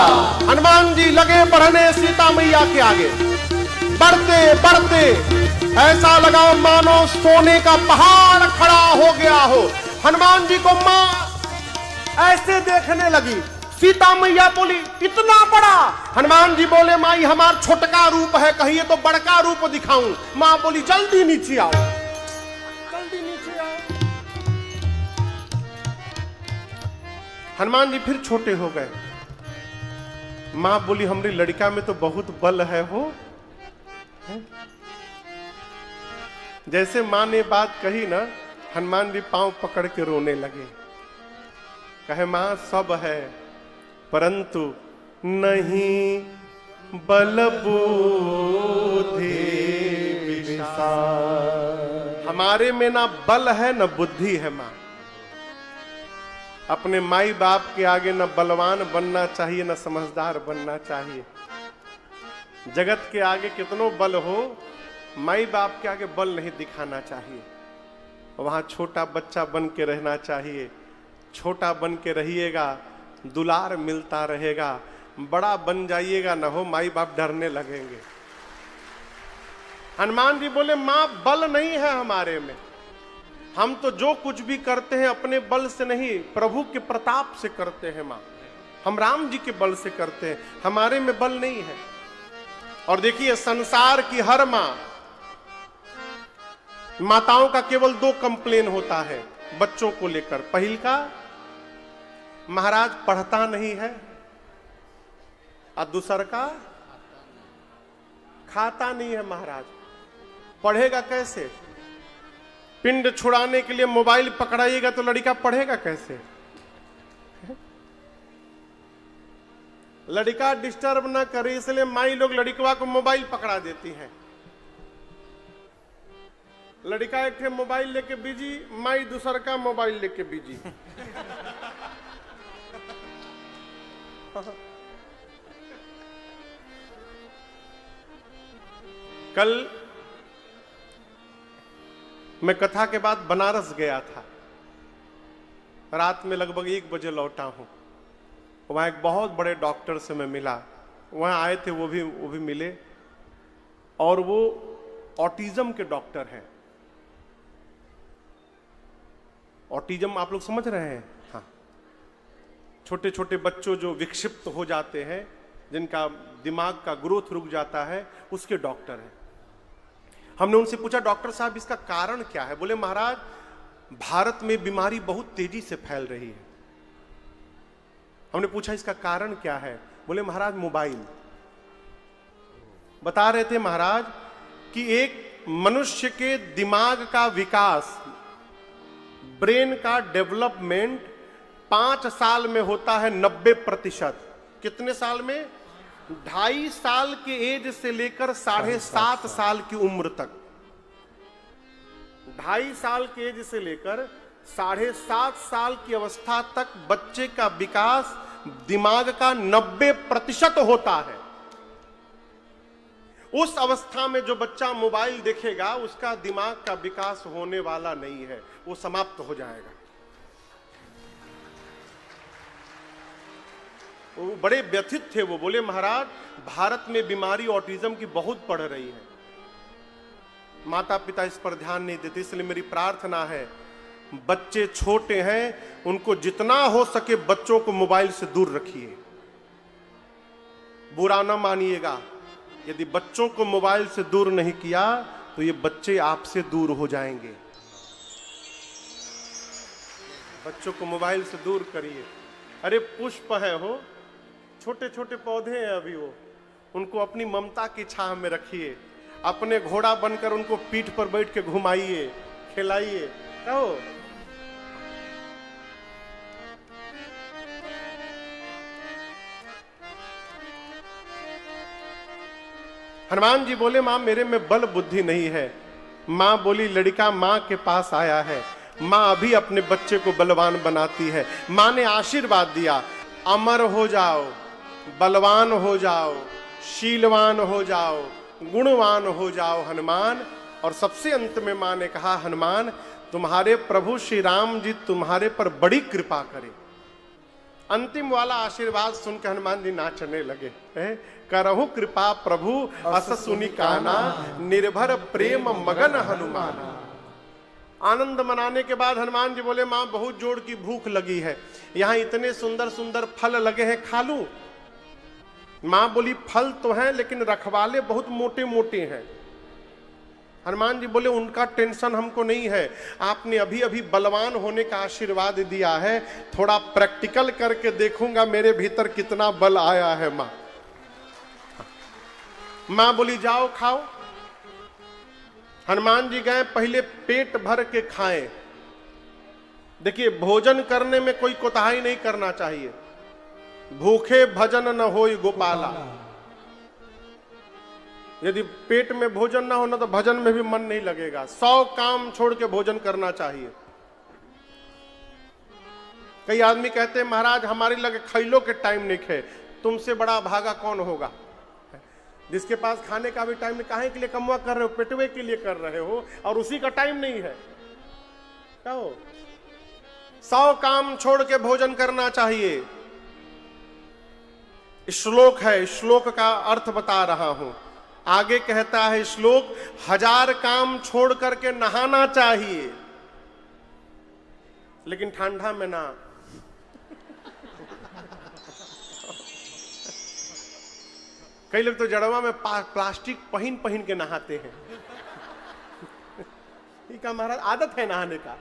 Speaker 1: हनुमान जी लगे बढ़ने सीता मैया के आगे, बढ़ते बढ़ते ऐसा लगा मानो सोने का पहाड़ खड़ा हो गया हो। हनुमान जी को मां ऐसे देखने लगी। सीता मैया बोली, इतना बड़ा? हनुमान जी बोले, माई हमारा छोटका रूप है, कहिए तो बड़का रूप दिखाऊं। मां बोली, जल्दी नीचे आओ, जल्दी नीचे आओ। हनुमान जी फिर छोटे हो गए। मां बोली, हमारी लड़का में तो बहुत बल है हो। जैसे मां ने बात कही ना, हनुमान जी पांव पकड़ के रोने लगे। कहे, मां सब है परंतु नहीं बल बुद्धि विशाल। हमारे में ना बल है ना बुद्धि है मां। अपने माई बाप के आगे न बलवान बनना चाहिए, न समझदार बनना चाहिए। जगत के आगे कितनो बल हो, माई बाप के आगे बल नहीं दिखाना चाहिए। वहां छोटा बच्चा बन के रहना चाहिए। छोटा बन के रहिएगा, दुलार मिलता रहेगा। बड़ा बन जाइएगा न हो, माई बाप डरने लगेंगे। हनुमान जी बोले, मां बल नहीं है हमारे में, हम तो जो कुछ भी करते हैं अपने बल से नहीं, प्रभु के प्रताप से करते हैं मां। हम राम जी के बल से करते हैं, हमारे में बल नहीं है। और देखिए, संसार की हर मां, माताओं का केवल दो कंप्लेन होता है बच्चों को लेकर। पहल का, महाराज पढ़ता नहीं है, और दूसर का, खाता नहीं है महाराज। पढ़ेगा कैसे? पिंड छुड़ाने के लिए मोबाइल पकड़ाइएगा तो लड़का पढ़ेगा कैसे? लड़का डिस्टर्ब ना करे, इसलिए माई लोग लड़कवा को मोबाइल पकड़ा देती हैं। लड़का एक थे मोबाइल लेके बिजी, माई दूसर का मोबाइल लेके बिजी। कल मैं कथा के बाद बनारस गया था, रात में लगभग 1 बजे लौटा हूं। वहां एक बहुत बड़े डॉक्टर से मैं मिला, वहां आए थे वो भी मिले, और वो ऑटिज्म के डॉक्टर हैं। ऑटिज्म आप लोग समझ रहे हैं? हाँ, छोटे छोटे बच्चों जो विक्षिप्त हो जाते हैं, जिनका दिमाग का ग्रोथ रुक जाता है, उसके डॉक्टर हैं। हमने उनसे पूछा, डॉक्टर साहब इसका कारण क्या है? बोले महाराज, भारत में बीमारी बहुत तेजी से फैल रही है। हमने पूछा इसका कारण क्या है? बोले महाराज मोबाइल। बता रहे थे महाराज कि एक मनुष्य के दिमाग का विकास, ब्रेन का डेवलपमेंट 5 साल में होता है 90%। कितने साल में? 2.5 साल के एज से लेकर 7.5 साल की उम्र तक। 2.5 साल के एज से लेकर 7.5 साल की अवस्था तक बच्चे का विकास दिमाग का 90% होता है। उस अवस्था में जो बच्चा मोबाइल देखेगा, उसका दिमाग का विकास होने वाला नहीं है, वो समाप्त हो जाएगा। वो बड़े व्यथित थे। वो बोले महाराज, भारत में बीमारी ऑटिज्म की बहुत बढ़ रही है, माता पिता इस पर ध्यान नहीं देते। इसलिए मेरी प्रार्थना है, बच्चे छोटे हैं, उनको जितना हो सके बच्चों को मोबाइल से दूर रखिए। बुरा ना मानिएगा, यदि बच्चों को मोबाइल से दूर नहीं किया तो ये बच्चे आपसे दूर हो जाएंगे। बच्चों को मोबाइल से दूर करिए। अरे पुष्प है, हो छोटे छोटे पौधे हैं अभी, वो उनको अपनी ममता की छाह में रखिए। अपने घोड़ा बनकर उनको पीठ पर बैठ के घुमाइए, खिलाइए। कहो हनुमान जी बोले, मां मेरे में बल बुद्धि नहीं है। मां बोली, लड़का मां के पास आया है, मां अभी अपने बच्चे को बलवान बनाती है। मां ने आशीर्वाद दिया, अमर हो जाओ, बलवान हो जाओ, शीलवान हो जाओ, गुणवान हो जाओ हनुमान। और सबसे अंत में मां ने कहा, हनुमान तुम्हारे प्रभु श्री राम जी तुम्हारे पर बड़ी कृपा करे। अंतिम वाला आशीर्वाद सुनकर हनुमान जी नाचने लगे। करहु कृपा प्रभु अस सुनि काना, निर्भर प्रेम मगन हनुमान। आनंद मनाने के बाद हनुमान जी बोले, मां बहुत जोर की भूख लगी है, यहां इतने सुंदर सुंदर फल लगे हैं, खा लूं? मां बोली, फल तो हैं लेकिन रखवाले बहुत मोटे मोटे हैं। हनुमान जी बोले, उनका टेंशन हमको नहीं है, आपने अभी अभी बलवान होने का आशीर्वाद दिया है, थोड़ा प्रैक्टिकल करके देखूंगा मेरे भीतर कितना बल आया है। मां बोली, जाओ खाओ। हनुमान जी गए, पहले पेट भर के खाएं। देखिए, भोजन करने में कोई कोताही नहीं करना चाहिए। भूखे भजन न होई गोपाला। यदि पेट में भोजन ना होना तो भजन में भी मन नहीं लगेगा। 100 काम छोड़ के भोजन करना चाहिए। कई आदमी कहते हैं, महाराज हमारे लगे खैलो के टाइम नहीं खे। तुमसे बड़ा भागा कौन होगा? जिसके पास खाने का भी टाइम नहीं, काहे के लिए कमवा कर रहे हो? पेटवे के लिए कर रहे हो, और उसी का टाइम नहीं है। क्या हो? 100 काम छोड़ के भोजन करना चाहिए। श्लोक है, श्लोक का अर्थ बता रहा हूं। आगे कहता है श्लोक, 1000 काम छोड़ करके नहाना चाहिए, लेकिन ठंडा में ना। कई लोग तो जड़वा में प्लास्टिक पहन पहन के नहाते हैं। ये का महाराज आदत है नहाने का।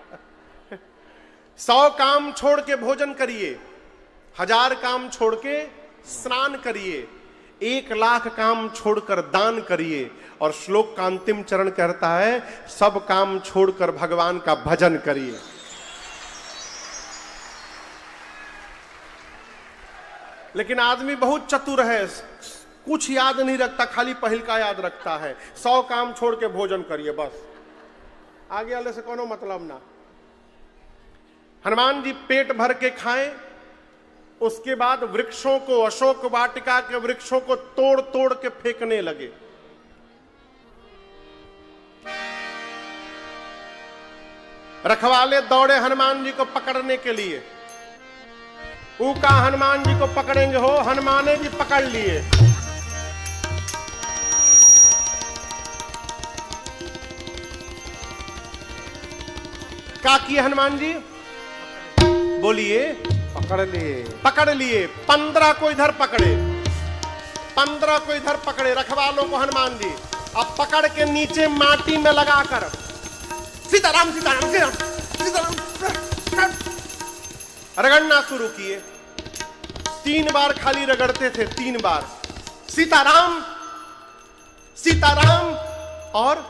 Speaker 1: 100 काम छोड़ के भोजन करिए, 1000 काम छोड़ के स्नान करिए, 1 लाख काम छोड़कर दान करिए। और श्लोक का अंतिम चरण कहता है, सब काम छोड़कर भगवान का भजन करिए। लेकिन आदमी बहुत चतुर है, कुछ याद नहीं रखता, खाली पहल का याद रखता है। 100 काम छोड़ के भोजन करिए, बस आगे वाले से कोनो मतलब ना। हनुमान जी पेट भर के खाएं, उसके बाद वृक्षों को, अशोक वाटिका के वृक्षों को तोड़ तोड़ के फेंकने लगे। रखवाले दौड़े हनुमान जी को पकड़ने के लिए। ऊका हनुमान जी को पकड़ेंगे हो, हनुमान जी पकड़ लिए। क्या किए हनुमान जी? बोलिए।
Speaker 2: पकड़ लिए।
Speaker 1: पकड़ लिए। 15 को इधर पकड़े, 15 को इधर पकड़े रखवालों को हनुमान जी। अब पकड़ के नीचे माटी में लगाकर सीताराम सीताराम सीताराम सीताराम रगड़ना शुरू किए। 3 बार खाली रगड़ते थे, 3 बार सीताराम सीताराम और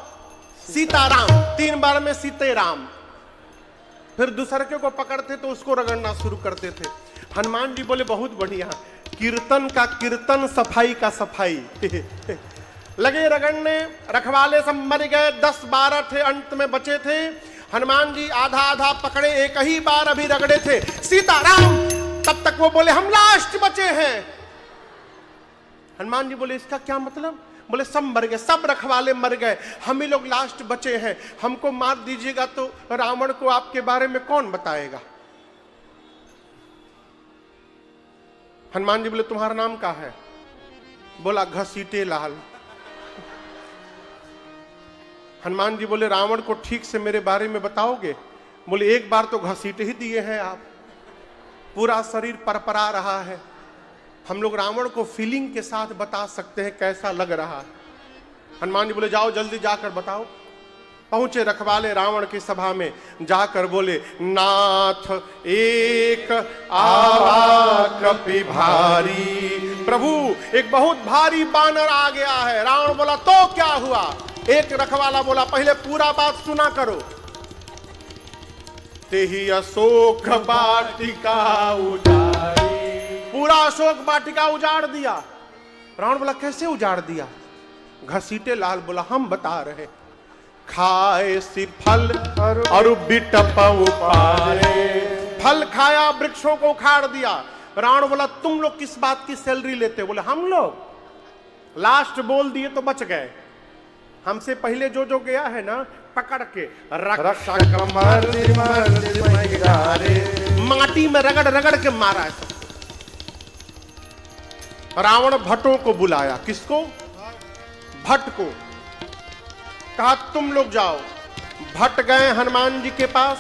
Speaker 1: सीताराम, 3 बार में सीतेराम। फिर दूसरे को पकड़ते तो उसको रगड़ना शुरू करते थे। हनुमान जी बोले बहुत बढ़िया, कीर्तन का कीर्तन, सफाई का सफाई। लगे रगड़ने, रखवाले सब मर गए, 10-12 थे, अंत में बचे थे। हनुमान जी आधा आधा पकड़े, एक ही बार अभी रगड़े थे सीताराम, तब तक वो बोले हम लास्ट बचे हैं। हनुमान जी बोले इसका क्या मतलब? बोले सब मर गए, सब रखवाले मर गए, हम ही लोग लास्ट बचे हैं, हमको मार दीजिएगा तो रावण को आपके बारे में कौन बताएगा? हनुमान जी बोले तुम्हारा नाम क्या है? बोला घसीटे लाल। हनुमान जी बोले रावण को ठीक से मेरे बारे में बताओगे? बोले एक बार तो घसीटे ही दिए हैं आप, पूरा शरीर परपरा रहा है, हम लोग रावण को फीलिंग के साथ बता सकते हैं कैसा लग रहा है। हनुमान जी बोले जाओ जल्दी जाकर बताओ। पहुंचे रखवाले रावण की सभा में, जाकर बोले नाथ एक आवा कपि भारी। प्रभु एक बहुत भारी बानर आ गया है। रावण बोला तो क्या हुआ? एक रखवाला बोला पहले पूरा बात सुना करो। तेही अशोक वाटिका उजाड़ी, पूरा अशोक वाटिका उजाड़ दिया। रावण बोला कैसे उजाड़ दिया? घसीटे लाल बोला हम बता रहे। खाए सी फल और बिटप उपारे, फल खाया वृक्षों को उखाड़ दिया। रावण बोला तुम लोग किस बात की सैलरी लेते? बोले हम लोग लास्ट बोल दिए तो बच गए, हमसे पहले जो जो गया है ना पकड़ के रक्षक माटी में रगड़ रगड़ के मारा है। रावण भट्टों को बुलाया। किसको? भट्ट को। कहा तुम लोग जाओ। भट्ट गए हनुमान जी के पास।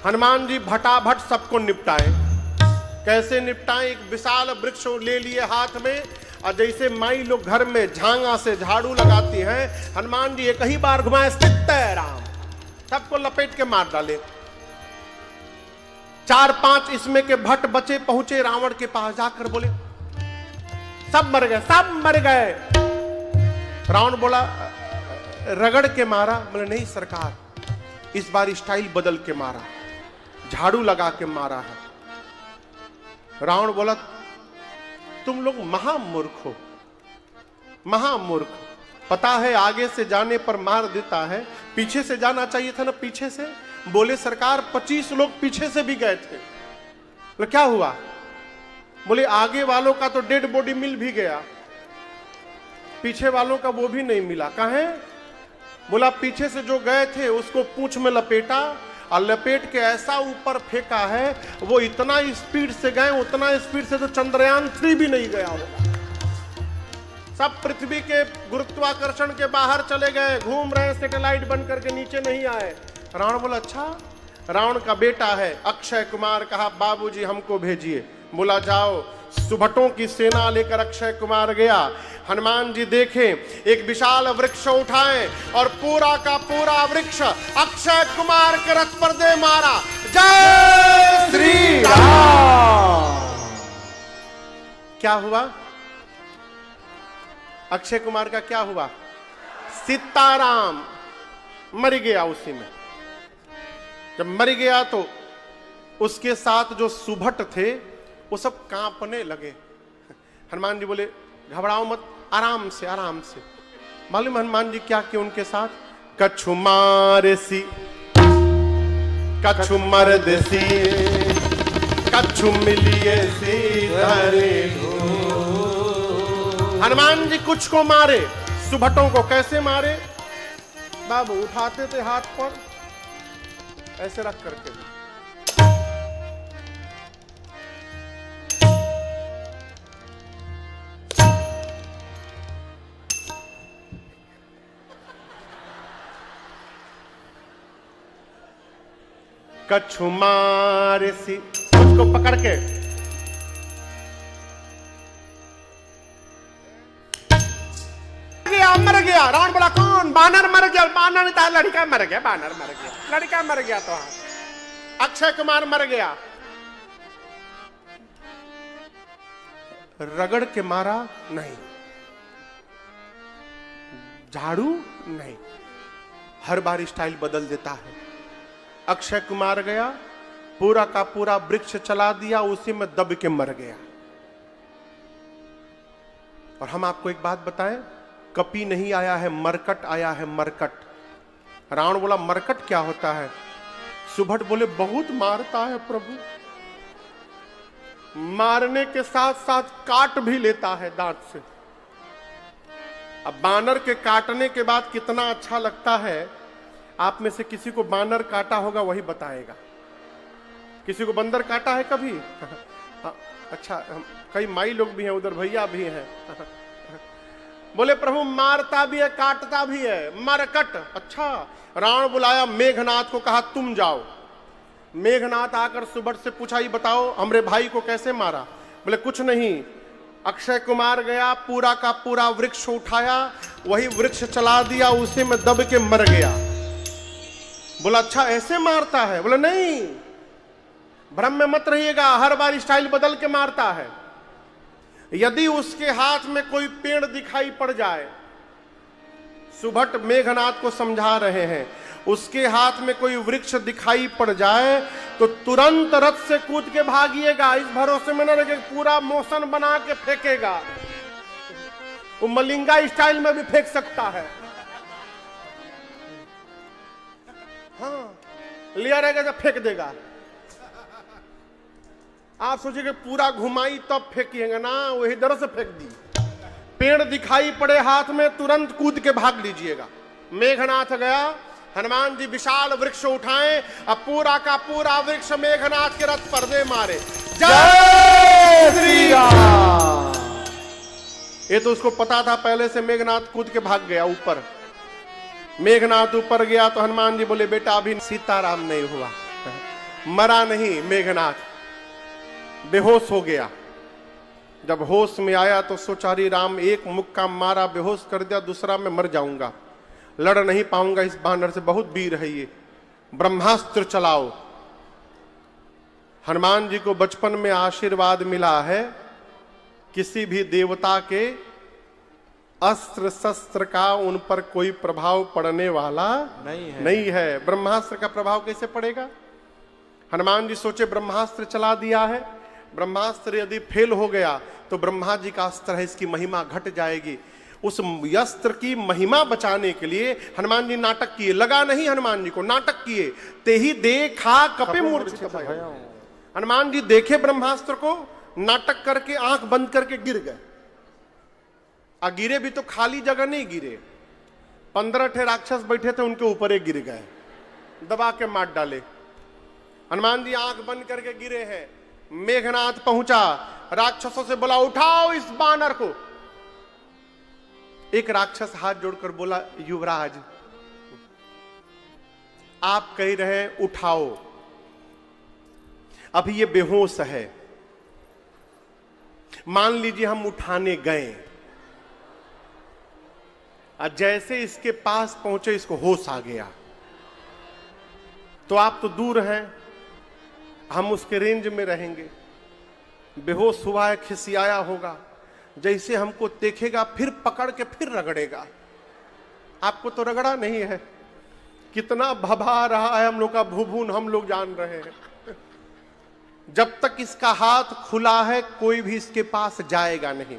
Speaker 1: हनुमान जी भटाभट सबको निपटाए। कैसे निपटाए? एक विशाल वृक्ष ले लिए हाथ में, और जैसे माई लोग घर में झांगा से झाड़ू लगाती हैं, हनुमान जी एक ही बार घुमाए सीताराम, सबको लपेट के मार डाले। 4-5 इसमें के भट्ट बचे, पहुंचे रावण के पास, जाकर बोले सब मर गए, सब मर गए। रावण बोला रगड़ के मारा? बोले नहीं सरकार, इस बार स्टाइल बदल के मारा, झाड़ू लगा के मारा है। रावण बोला तुम लोग महामूर्ख हो, महामूर्ख। पता है आगे से जाने पर मार देता है, पीछे से जाना चाहिए था ना, पीछे से। बोले सरकार 25 लोग पीछे से भी गए थे। बोले क्या हुआ? बोले आगे वालों का तो डेड बॉडी मिल भी गया, पीछे वालों का वो भी नहीं मिला। कहाँ? बोला पीछे से जो गए थे उसको पूंछ में लपेटा और लपेट के ऐसा ऊपर फेंका है, वो इतना स्पीड से गए, उतना स्पीड से तो चंद्रयान 3 भी नहीं गया होगा। सब पृथ्वी के गुरुत्वाकर्षण के बाहर चले गए, घूम रहे सैटेलाइट बन करके नीचे नहीं आए। रावण बोला अच्छा। रावण का बेटा है अक्षय कुमार, कहा बाबूजी हमको भेजिए। बोला जाओ। सुभटों की सेना लेकर अक्षय कुमार गया। हनुमान जी देखे एक विशाल वृक्ष उठाए और पूरा का पूरा वृक्ष अक्षय कुमार के रथ पर दे मारा। जय श्री राम। क्या हुआ? अक्षय कुमार का क्या हुआ? सीताराम मर गया उसी में। जब मर गया तो उसके साथ जो सुभट थे वो सब कांपने लगे। हनुमान जी बोले घबराओ मत, आराम से आराम से। मालूम हनुमान जी क्या किए उनके साथ? कछु मारसी कछु मर्दसी कछु मिलिए सीधरे। हनुमान जी कुछ को मारे, सुभटों को कैसे मारे? बाबू उठाते थे हाथ पर, ऐसे रख करके। कछु मार सी, उसको पकड़ के मर गया। रावण बोला कौन? बानर मर गया। बानर नहीं था, लड़का मर गया। बानर मर गया, लड़का मर गया। तो अक्षय कुमार मर गया। रगड़ के मारा नहीं, झाड़ू नहीं, हर बार स्टाइल बदल देता है। अक्षय कुमार गया, पूरा का पूरा वृक्ष चला दिया, उसी में दब के मर गया। और हम आपको एक बात बताएं, कपी नहीं आया है, मरकट आया है। मरकट। रावण बोला मरकट क्या होता है? सुभट बोले बहुत मारता है प्रभु, मारने के साथ साथ काट भी लेता है दांत से। अब बानर के काटने के बाद कितना अच्छा लगता है, आप में से किसी को बानर काटा होगा वही बताएगा। किसी को बंदर काटा है कभी? अच्छा, कई माई लोग भी हैं उधर, भैया भी हैं। बोले प्रभु मारता भी है काटता भी है, मरकट। अच्छा, रावण बुलाया मेघनाथ को, कहा तुम जाओ। मेघनाथ आकर सुबह से पूछा, ही बताओ हमरे भाई को कैसे मारा? बोले कुछ नहीं, अक्षय कुमार गया, पूरा का पूरा वृक्ष उठाया, वही वृक्ष चला दिया, उसी में दब के मर गया। बोला अच्छा ऐसे मारता है? बोले नहीं, भ्रम में मत रहिएगा, हर बार स्टाइल बदल के मारता है। यदि उसके हाथ में कोई पेड़ दिखाई पड़ जाए, सुभट मेघनाथ को समझा रहे हैं, उसके हाथ में कोई वृक्ष दिखाई पड़ जाए तो तुरंत रथ से कूद के भागिएगा। इस भरोसे में न रहे, पूरा मोशन बना के फेंकेगा। वो मलिंगा स्टाइल में भी फेंक सकता है। हाँ, लिया रहेगा तो फेंक देगा। आप सोचिए पूरा घुमाई तब फेंकिएगा ना, वही तरह से फेंक दी। पेड़ दिखाई पड़े हाथ में, तुरंत कूद के भाग लीजिएगा। मेघनाथ गया, हनुमान जी विशाल वृक्ष उठाए, अब पूरा का पूरा वृक्ष मेघनाथ के रथ पर दे मारे। जय श्री राम। ये तो उसको पता था पहले से, मेघनाथ कूद के भाग गया ऊपर। मेघनाथ ऊपर गया तो हनुमान जी बोले बेटा अभी सीताराम नहीं हुआ, मरा नहीं। मेघनाथ बेहोश हो गया। जब होश में आया तो सोचा रे राम, एक मुक्का मारा बेहोश कर दिया, दूसरा मैं मर जाऊंगा, लड़ नहीं पाऊंगा इस बानर से, बहुत वीर है ये, ब्रह्मास्त्र चलाओ। हनुमान जी को बचपन में आशीर्वाद मिला है, किसी भी देवता के अस्त्र शस्त्र का उन पर कोई प्रभाव पड़ने वाला नहीं है। ब्रह्मास्त्र का प्रभाव कैसे पड़ेगा? हनुमान जी सोचे ब्रह्मास्त्र चला दिया है, ब्रह्मास्त्र यदि फेल हो गया तो ब्रह्मा जी का अस्त्र है, इसकी महिमा घट जाएगी। उस अस्त्र की महिमा बचाने के लिए हनुमान जी नाटक किए। लगा नहीं हनुमान जी को, नाटक किए। ते ही देखा कपे मूर्छित भयो। हनुमान जी देखे ब्रह्मास्त्र को, नाटक करके आंख बंद करके गिर गए। गिरे भी तो खाली जगह नहीं गिरे, 15 ठे राक्षस बैठे थे उनके ऊपर गिर गए, दबा के मार डाले। हनुमान जी आंख बंद करके गिरे हैं। मेघनाथ पहुंचा, राक्षसों से बोला उठाओ इस बानर को। एक राक्षस हाथ जोड़कर बोला युवराज आप कह रहे हैं उठाओ, अभी ये बेहोश है, मान लीजिए हम उठाने गए, जैसे इसके पास पहुंचे इसको होश आ गया, तो आप तो दूर हैं, हम उसके रेंज में रहेंगे, बेहोश हुआ है, खिसियाया होगा, जैसे हमको देखेगा फिर पकड़ के फिर रगड़ेगा। आपको तो रगड़ा नहीं है, कितना भभा रहा है हम लोग का भुभुन, हम लोग जान रहे हैं। जब तक इसका हाथ खुला है कोई भी इसके पास जाएगा नहीं।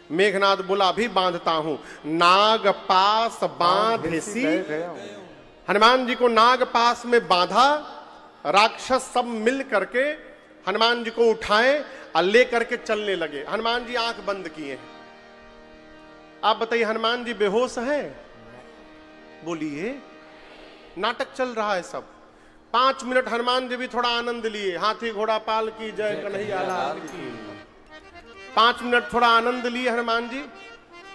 Speaker 1: मेघनाथ बोला भी बांधता हूं, नाग पास बांधेसी। हनुमान जी को नाग पास में बांधा, राक्षस सब मिल करके हनुमान जी को उठाए और ले करके चलने लगे। हनुमान जी आंख बंद किए हैं। आप बताइए हनुमान जी बेहोश हैं? बोलिए, नाटक चल रहा है सब। 5 मिनट हनुमान जी भी थोड़ा आनंद लिए, हाथी घोड़ा पाल की जय कन्हैया लाल की। 5 मिनट थोड़ा आनंद लिए हनुमान जी,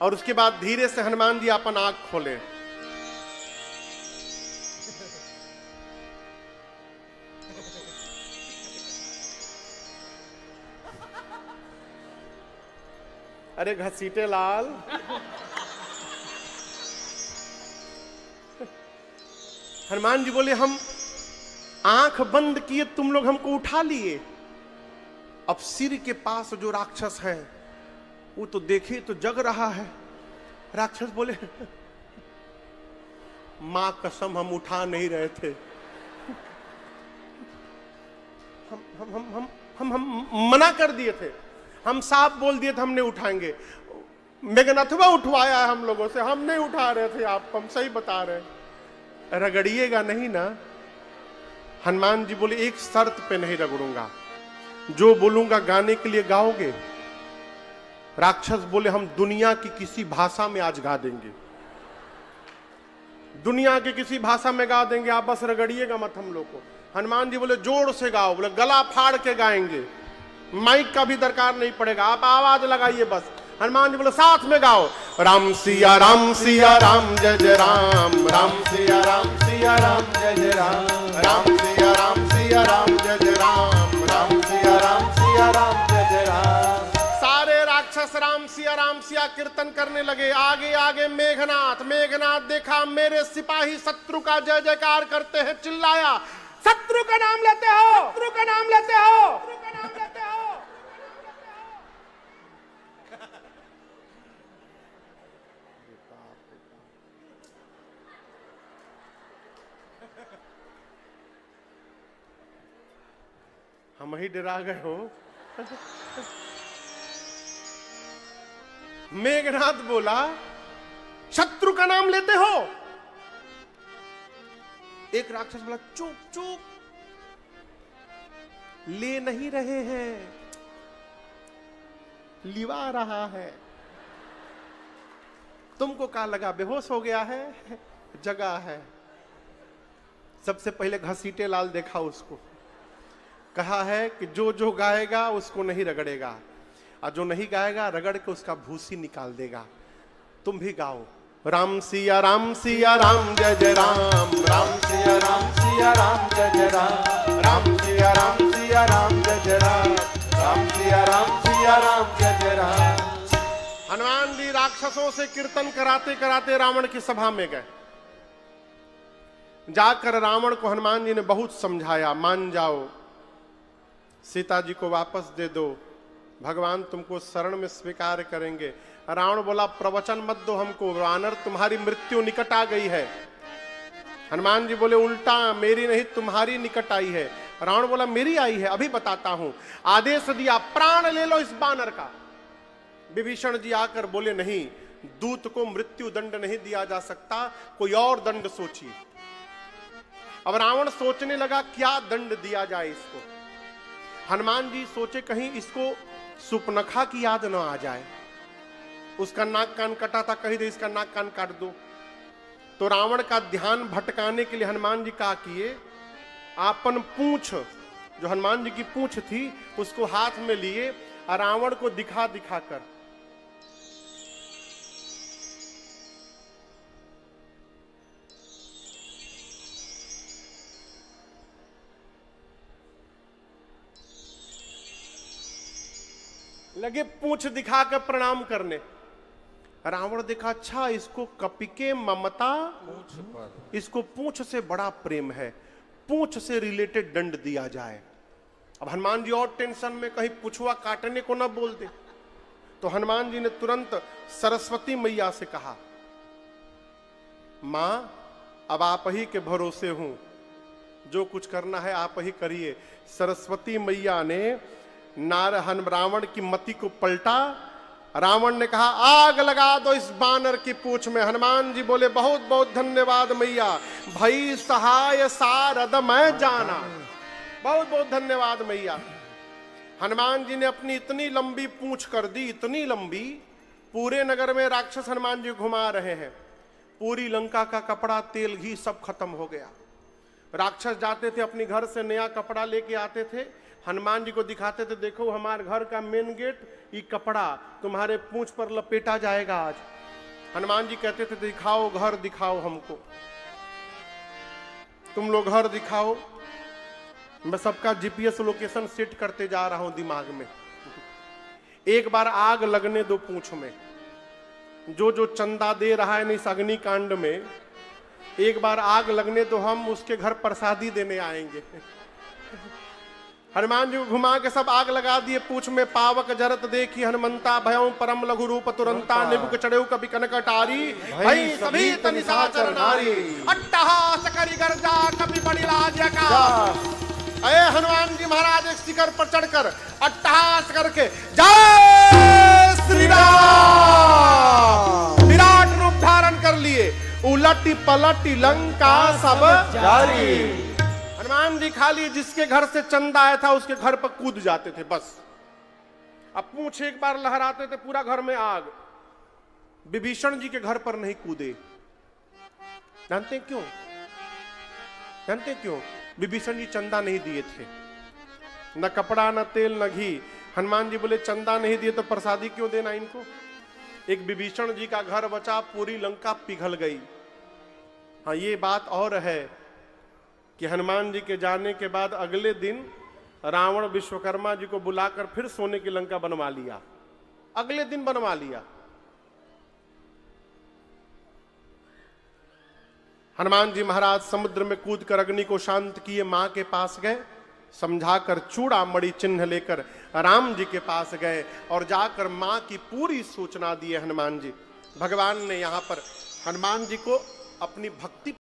Speaker 1: और उसके बाद धीरे से हनुमान जी अपन आंख खोले। अरे घसीटे लाल, हनुमान जी बोले हम आंख बंद किए, तुम लोग हमको उठा लिए। अब सिर के पास जो राक्षस है वो तो देखे तो जग रहा है। राक्षस बोले मां कसम हम उठा नहीं रहे थे, हम मना कर दिए थे, हम साफ बोल दिए थे हम नहीं उठाएंगे। मेघनाथवा उठवाया है हम लोगों से, हम नहीं उठा रहे थे, आप हम सही बता रहे। रगड़िएगा नहीं ना? हनुमान जी बोले एक शर्त पे नहीं रगड़ूंगा, जो बोलूंगा गाने के लिए गाओगे? राक्षस बोले हम दुनिया की किसी भाषा में आज गा देंगे, दुनिया की किसी भाषा में गा देंगे, आप बस रगड़िएगा मत हम लोग को। हनुमान जी बोले जोर से गाओ, बोले गला फाड़ के गाएंगे, माइक का भी दरकार नहीं पड़ेगा, आप आवाज लगाइए बस। हनुमान जी बोले साथ में गाओ, राम सिया राम जय जय राम, राम सिया राम जय जय राम, राम सिया राम जय जय राम, राम सिया राम जय जय राम। सारे राक्षस राम सिया कीर्तन करने लगे। आगे आगे मेघनाथ देखा मेरे सिपाही शत्रु का जय जयकार करते हैं, चिल्लाया शत्रु का नाम लेते हो, शत्रु का नाम लेते हो, शत्रु का नाम लेते हो। हम ही डरा गए हो। मेघनाथ बोला शत्रु का नाम लेते हो? एक राक्षस बोला चुप चुप, ले नहीं रहे हैं, लिवा रहा है। तुमको क्या लगा बेहोश हो गया है? जगा है। सबसे पहले घसीटे लाल देखा उसको, कहा है कि जो जो गाएगा उसको नहीं रगड़ेगा, और जो नहीं गाएगा रगड़ के उसका भूसी निकाल देगा। तुम भी गाओ, राम सिया राम जय जय राम, राम सिया राम जय जय राम, राम सिया राम जय जय राम, राम सिया राम जय जय राम। हनुमान जी राक्षसों से कीर्तन कराते कराते रावण की सभा में गए। जाकर रावण को हनुमान जी ने बहुत समझाया, मान जाओ, सीता जी को वापस दे दो, भगवान तुमको शरण में स्वीकार करेंगे। रावण बोला प्रवचन मत दो हमको, वानर तुम्हारी मृत्यु निकट आ गई है। हनुमान जी बोले उल्टा, मेरी नहीं तुम्हारी निकट आई है। रावण बोला मेरी आई है, अभी बताता हूं। आदेश दिया प्राण ले लो इस बानर का। विभीषण जी आकर बोले नहीं, दूत को मृत्यु दंड नहीं दिया जा सकता, कोई और दंड सोचिए। अब रावण सोचने लगा क्या दंड दिया जाए इसको। हनुमान जी सोचे कहीं इसको सुपनखा की याद न आ जाए, उसका नाक कान कटा था, कहीं दे इसका नाक कान काट दो। तो रावण का ध्यान भटकाने के लिए हनुमान जी क्या किए, आपन पूंछ, जो हनुमान जी की पूंछ थी, उसको हाथ में लिए और रावण को दिखा दिखा कर लगे पूंछ दिखा कर प्रणाम करने। रावण देखा अच्छा इसको कपिके ममता, इसको पूंछ से बड़ा प्रेम है, पूंछ से रिलेटेड दंड दिया जाए। अब हनुमान जी और टेंशन में, कहीं पुछुआ काटने को ना बोल दे। तो हनुमान जी ने तुरंत सरस्वती मैया से कहा, मां अब आप ही के भरोसे हूं, जो कुछ करना है आप ही करिए। सरस्वती मैया ने रावण की मति को पलटा। रावण ने कहा आग लगा दो इस बानर की पूंछ में। हनुमान जी बोले बहुत बहुत धन्यवाद मैया, भई सहाय सारद मैं जाना। बहुत बहुत धन्यवाद मैया। हनुमान जी ने अपनी इतनी लंबी पूंछ कर दी, इतनी लंबी, पूरे नगर में राक्षस हनुमान जी घुमा रहे हैं। पूरी लंका का कपड़ा तेल घी सब खत्म हो गया। राक्षस जाते थे अपनी घर से नया कपड़ा लेके आते थे, हनुमान जी को दिखाते थे, देखो हमारे घर का मेन गेट ये कपड़ा तुम्हारे पूंछ पर लपेटा जाएगा आज। हनुमान जी कहते थे दिखाओ घर, दिखाओ हमको, तुम लोग घर दिखाओ, मैं सबका जीपीएस लोकेशन सेट करते जा रहा हूं दिमाग में। एक बार आग लगने दो पूंछ में, जो जो चंदा दे रहा है इस अग्निकांड में, एक बार आग लगने तो हम उसके घर प्रसादी देने आएंगे। हनुमान जी को घुमा के सब आग लगा दिए पूंछ में। पावक जरत देखी हनुमंता, भयं परम लघु रूप तुरंता, निबुक चढ़ेउ कभी कनक टारी, भई सभी तनिशाचर नारी, अट्टहास करि गर्जा कभी बड़ी राजका। अये हनुमान जी महाराज एक शिखर पर चढ़कर अट्टहास करके जय श्री राम विराट रूप धारण कर लिए। उलटी पलटी लंका सब जारी। हनुमान जी खाली जिसके घर से चंदा आया था उसके घर पर कूद जाते थे बस। अब पूंछ एक बार लहराते थे पूरा घर में आग। विभीषण जी के घर पर नहीं कूदे, जानते क्यों? जानते क्यों? विभीषण जी चंदा नहीं दिए थे, न कपड़ा न तेल न घी। हनुमान जी बोले चंदा नहीं दिए तो प्रसादी क्यों देना इनको। एक विभीषण जी का घर बचा, पूरी लंका पिघल गई। हाँ, ये बात और है कि हनुमान जी के जाने के बाद अगले दिन रावण विश्वकर्मा जी को बुलाकर फिर सोने की लंका बनवा लिया, अगले दिन बनवा लिया। हनुमान जी महाराज समुद्र में कूदकर अग्नि को शांत किए, मां के पास गए, समझाकर चूड़ा मणि चिन्ह लेकर राम जी के पास गए और जाकर मां की पूरी सूचना दी। हनुमान जी, भगवान ने यहां पर हनुमान जी को अपनी भक्ति